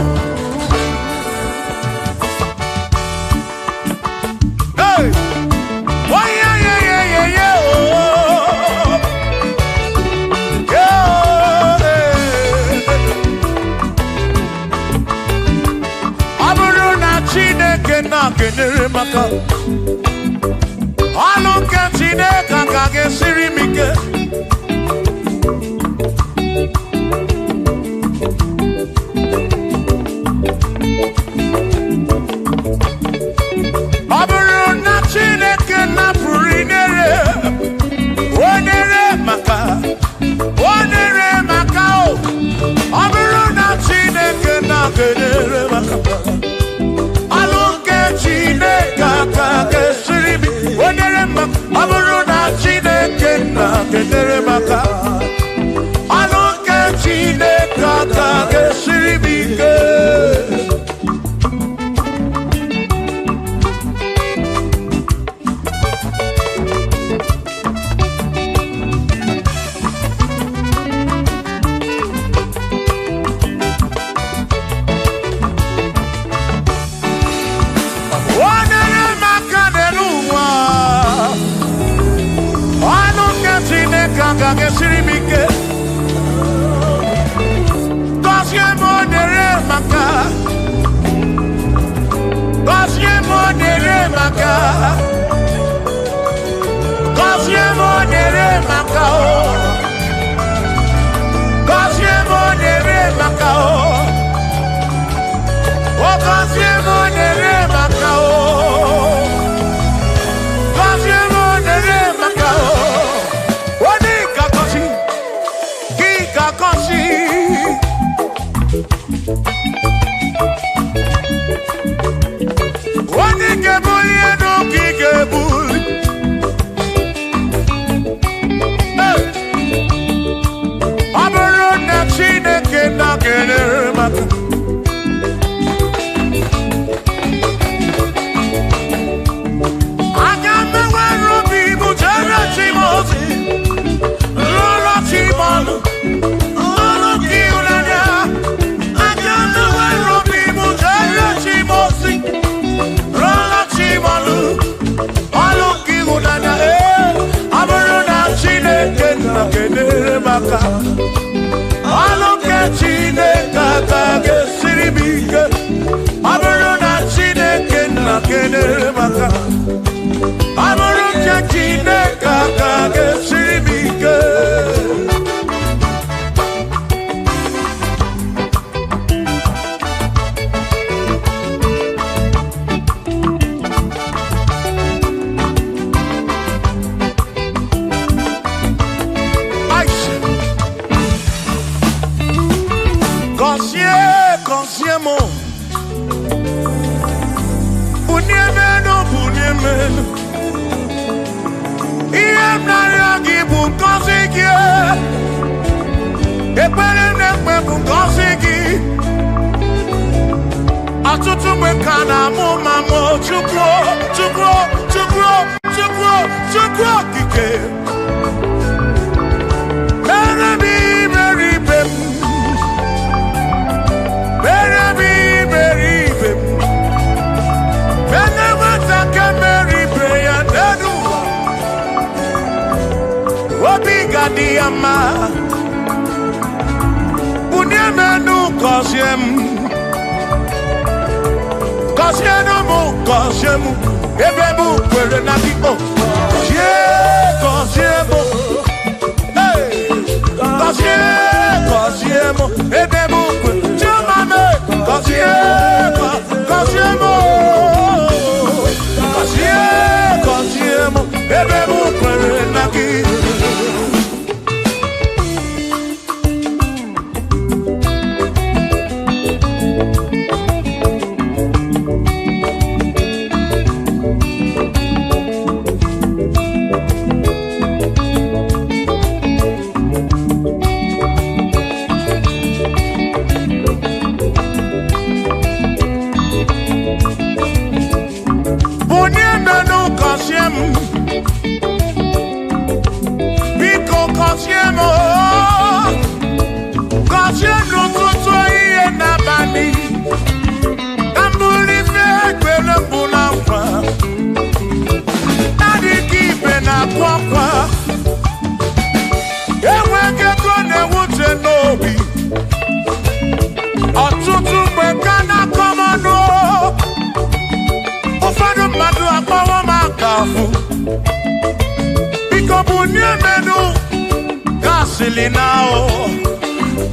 Hey. Oh, yeah, yeah, yeah, yeah, yeah. Oh. Yeah. Aburu na Chineke na kenere maka. Alu ke Chineke ka gesiri mike. obi ọtụtụ mgbe ka na-akọmanụ ụfọdụ mmadụ akpọwọ m akafụ biko bụ nye menụ gasịlị na o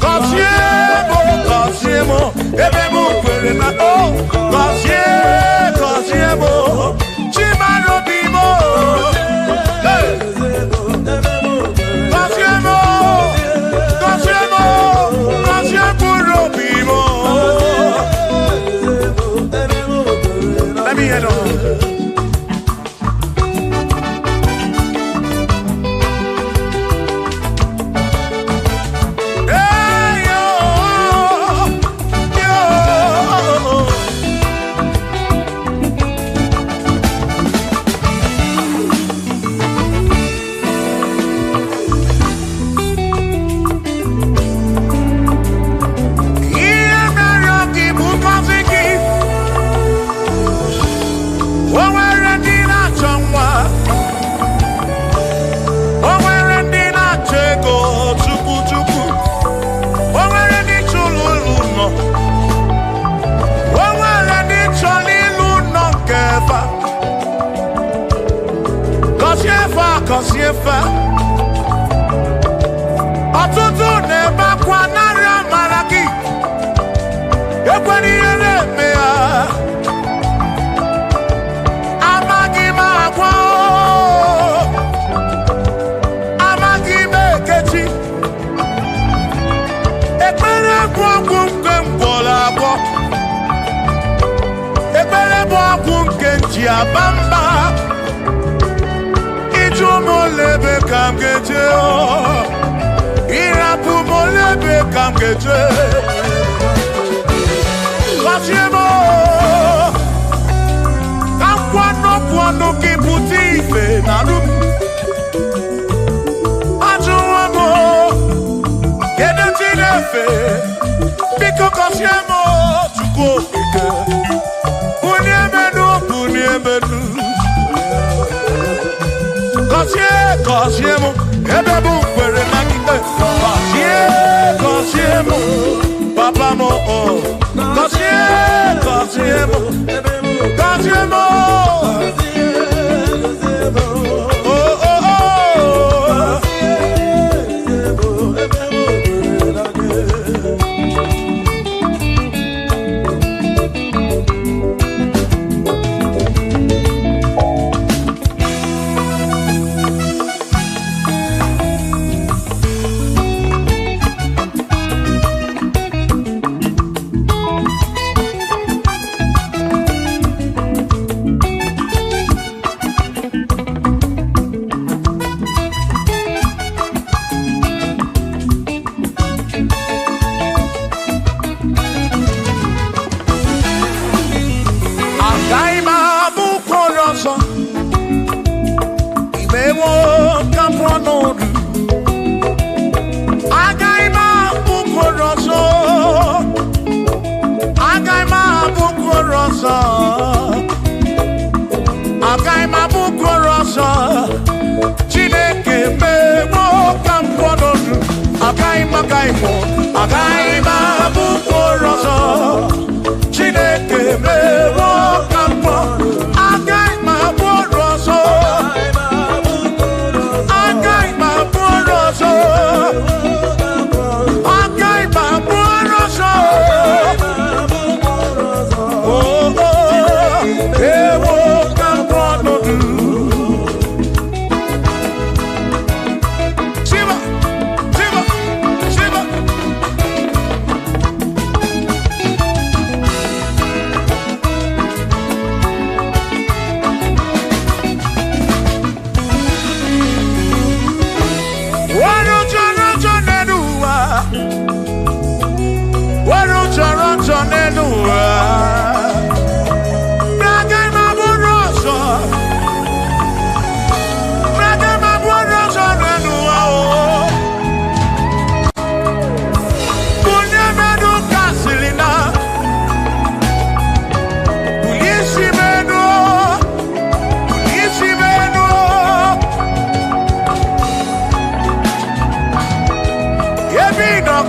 gọzie m ebe m kwere na o gọzie m chimarobi m let me head on. ọtụtụ na-ebe akwa narị amara gị ekwere ihe na-eme ya amaghị m agwa amaghị m ekechi ekpere bụ ọgwụ nke mgbọrọ agwọ ekpere bụ ọgwụ nke nji aba mba molebe kam geje irapu molebe kam geje kasiemo kam kwano kiputi ife nalu ajuwamo kede tinefe biko kasiemo tuko ike uniemenu Kosiemo, ebe bụ kwere na gite. Kosiemo, papa mo. Kosiemo, kosiemo.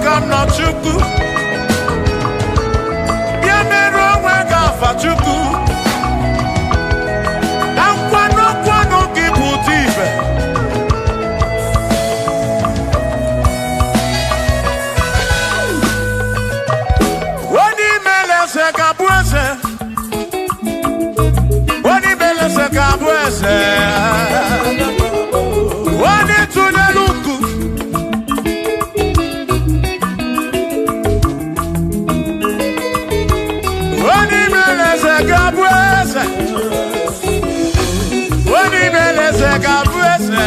kam no chuku. Bia mero we ga fa chuku. Dan kwano ki putive. Woni mele se kabuese. Woni mele se kabuese. Woni tuneluku. Woni mele se kabuese. Woni mele se kabuese.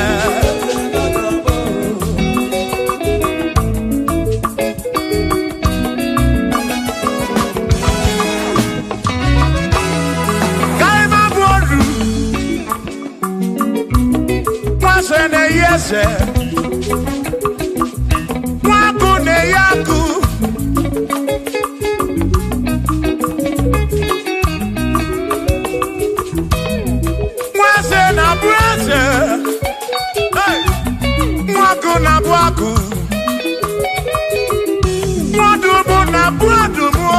Ne yese Mwaku ne yaku Mwase na bwese hey. Mwaku na bwaku Mwadumu na bwadumu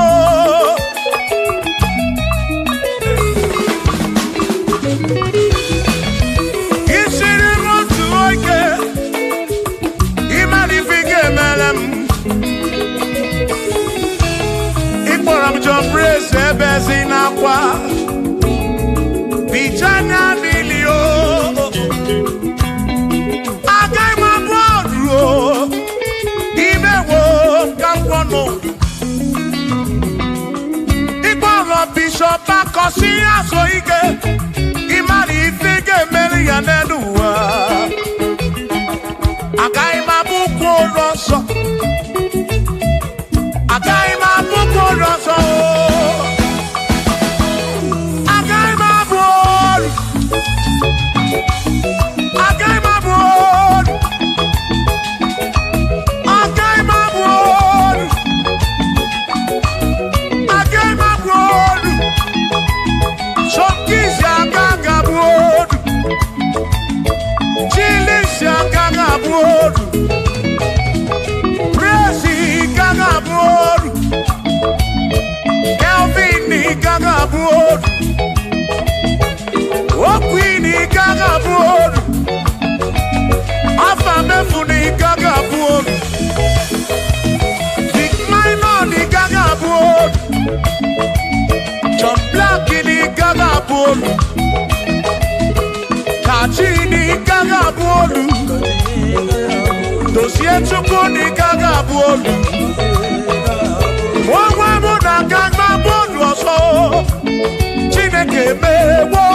Bezina kwa Bijana milio Agai mabodro Imewo kampono Igboro bishop akosi aso ike Imari ifige meri yaneduwa Agai mabuko roso Agai mabuko roso Kachini gaga bolu Dosie chukuni gaga bolu Mwa muna gaga bolu oso Chineke mewo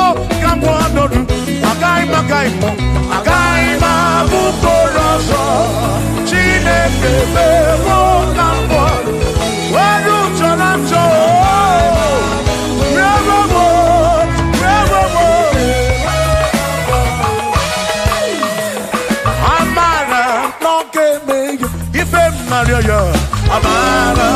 Gambo anodu Agai mabuko roso Chineke mewo Gambo Wadu chonacho Amara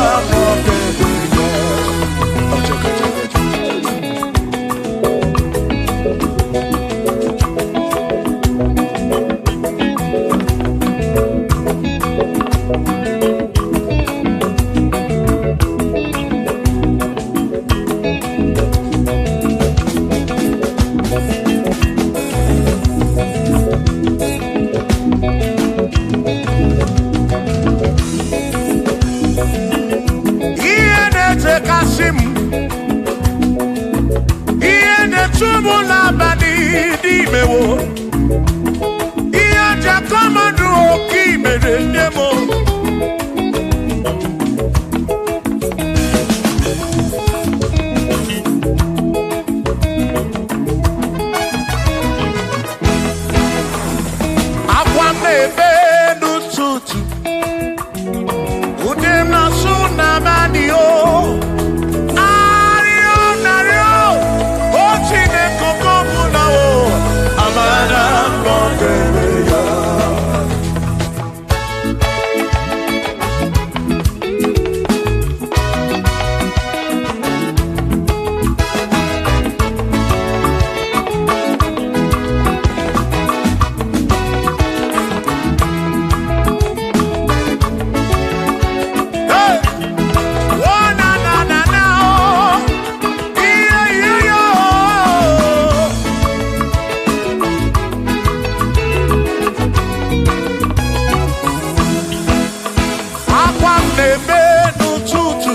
nebe n'ụtụtụ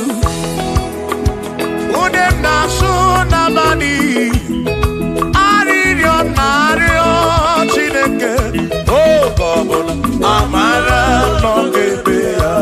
ude m na-asụ n'abalị arịrịọ na-arịọ Chineke oge ọbụla amara nọ n'ebe ya.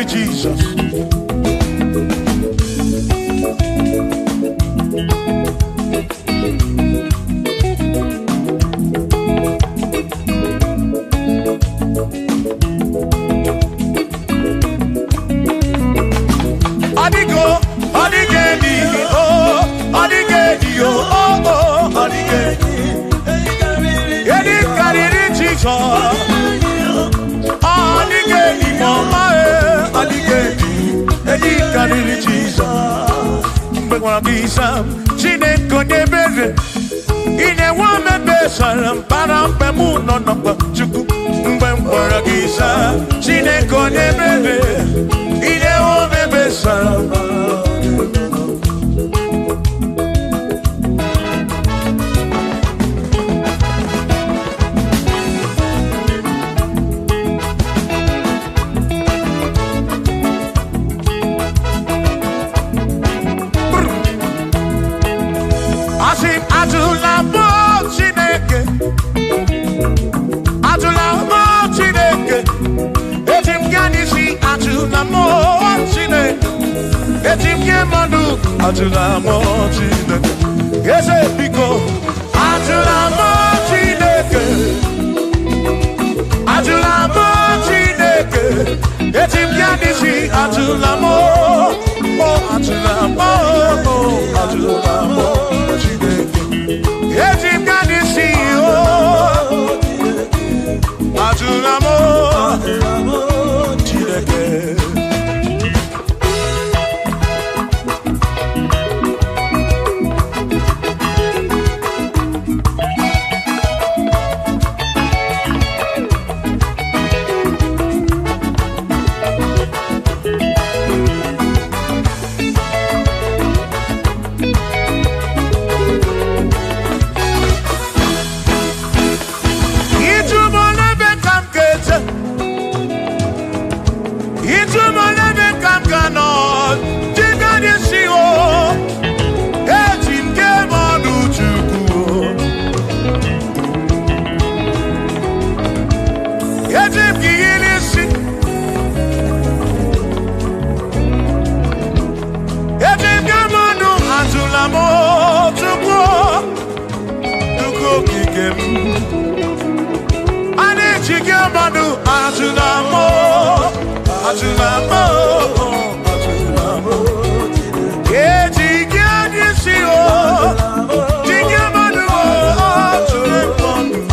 Jesus. Chineke nebere ine wame besara para pemu no no chuku mgbe mkpọrọ gị sa Chineke nebere ine wame besara Atula mo Chineke, ese pico. Atula mo Chineke, atula mo Chineke. Etim yanisi atula mo, oh atula mo, oh atula mo Chineke. Etim yanisi Ikem. Ane chigamanu ajunamo, ajunamo, ajunamo. Yeah, chigamanu, chigamanu, ajunamo.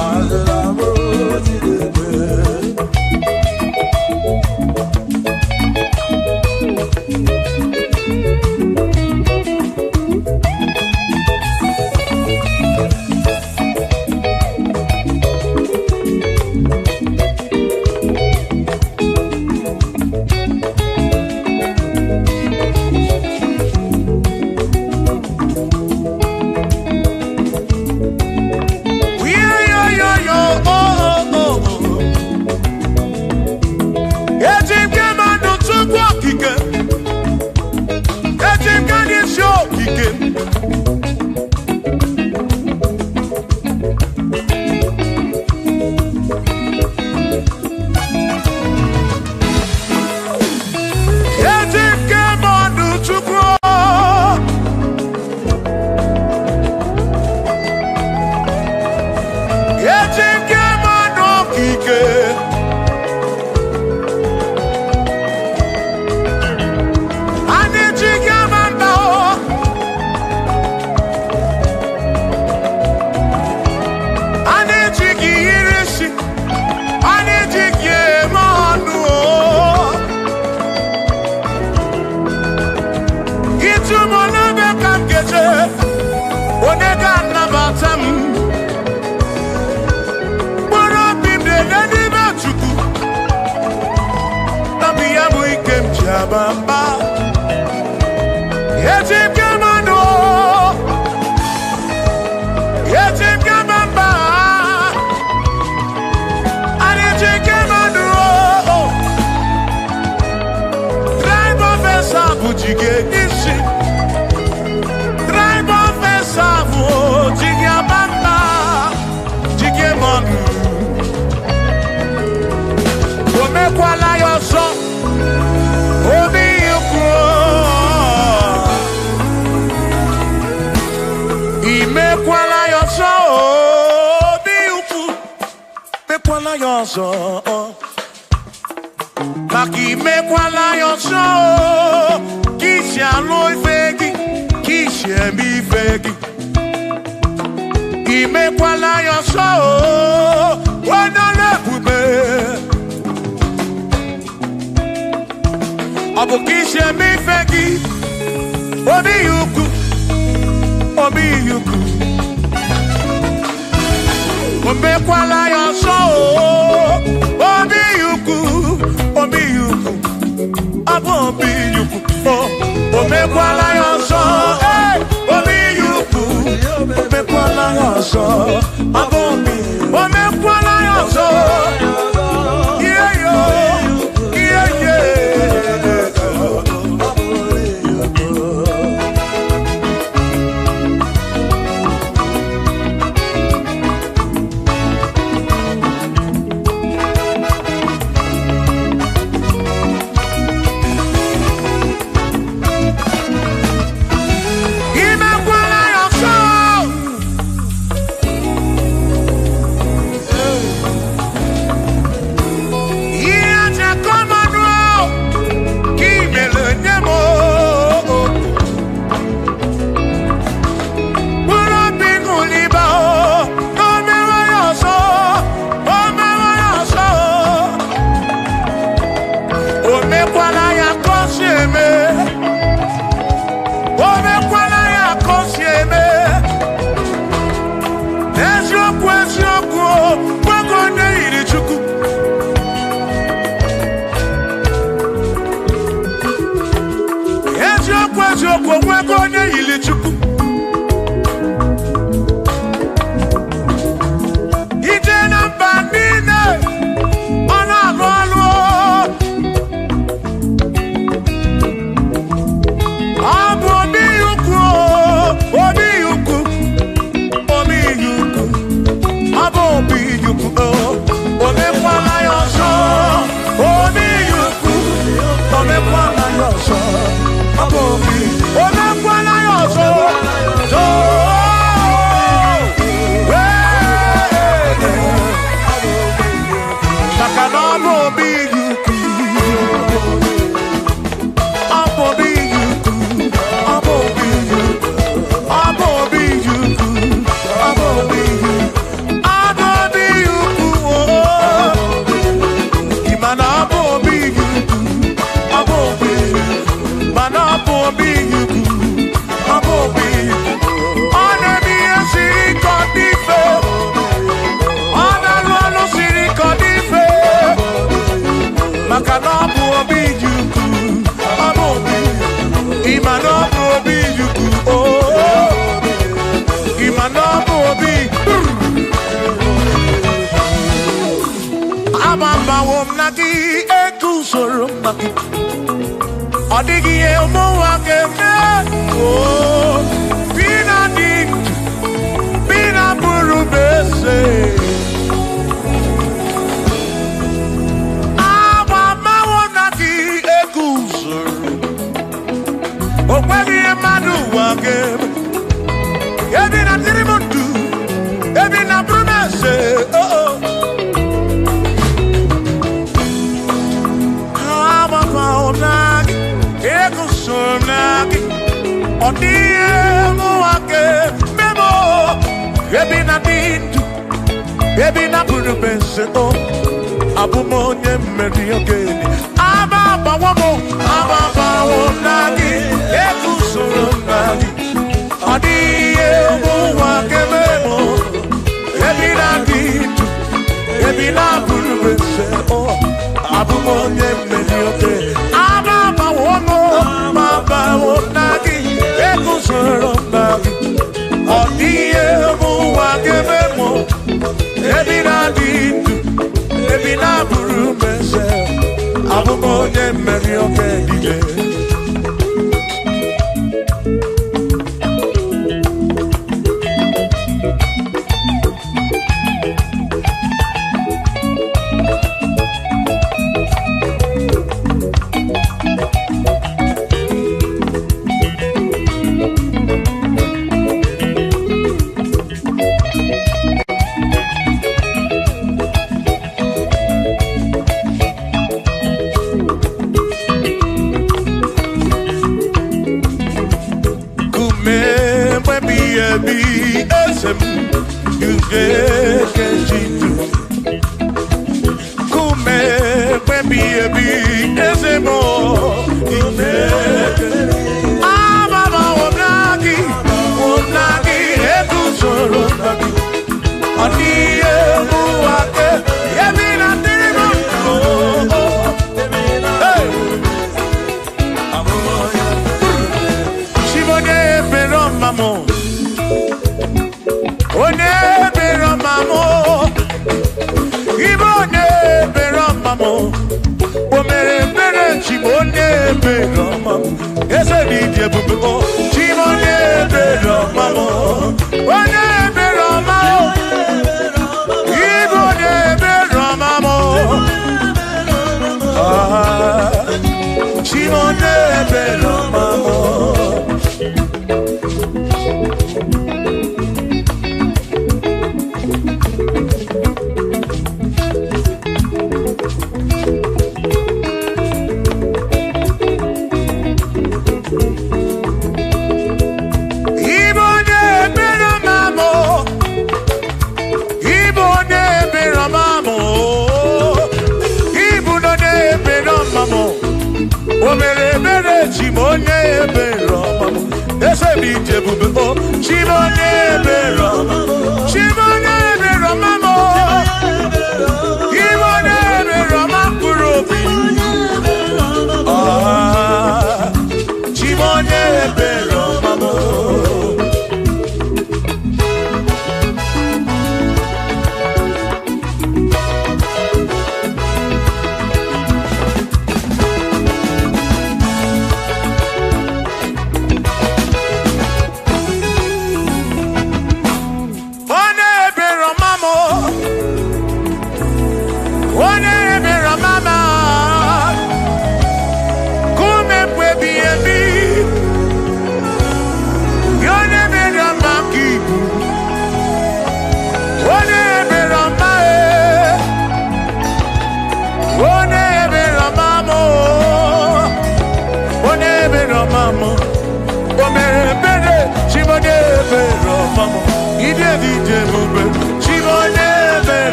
Maki mekwala yoso, kisha loi fegi, kisha mi fegi. Imekwala yoso, wana lebube. Abu kisha mi fegi, obi yuku, obi yuku. Imekwala yoso, obi yuku. Obi yuku, oh, mekwala yoso, hey, obi yuku, mekwala yoso, abomi, mekwala yoso, yeah yo, yeah yeah. nagi ekusoro nagi odigi emo akeme oh bina dit bina buru bese aba mawo nagi ekusoro okwagi emadu akeme ebi na tirimondu ebi na brunese oh oh nagi ego sonagi odie mo ake memo ebi na bintu ebi na buru bense o abumo nye mmeri ogeni aba bawo nagi ego sonagi odie mo ake memo ebi na bintu ebi na buru bense o abumo nye mmeri ogeni Baba nagi ekusoro nagi odie mu wakebemo ebina ditu ebina buru mese abumo nye mmeri okedide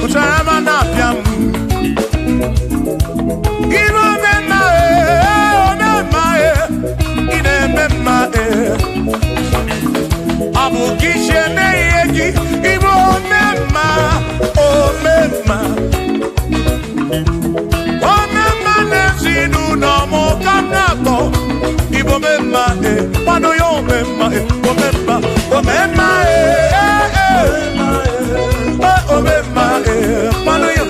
Ucharama na piam. Ibo mema ine mema Abu kishe meyegi Ibo mema nezinu no mo kanabo Ibo mema Pano yo mema O mema Pano yo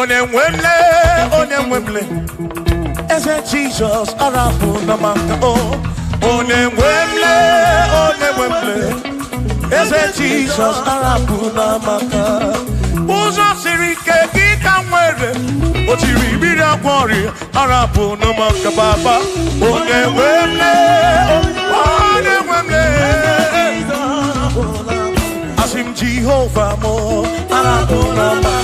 Onemwemle, Eze Jesus, Arabu Namaka, Onemwemle, Eze Jesus, Arabu Namaka, Uzo Sirike, Gita Mwere, Otiri Bida Kwari, Arabu Namaka Baba, Onemwemle, Asim Jehovah Mo, Arabu Namaka.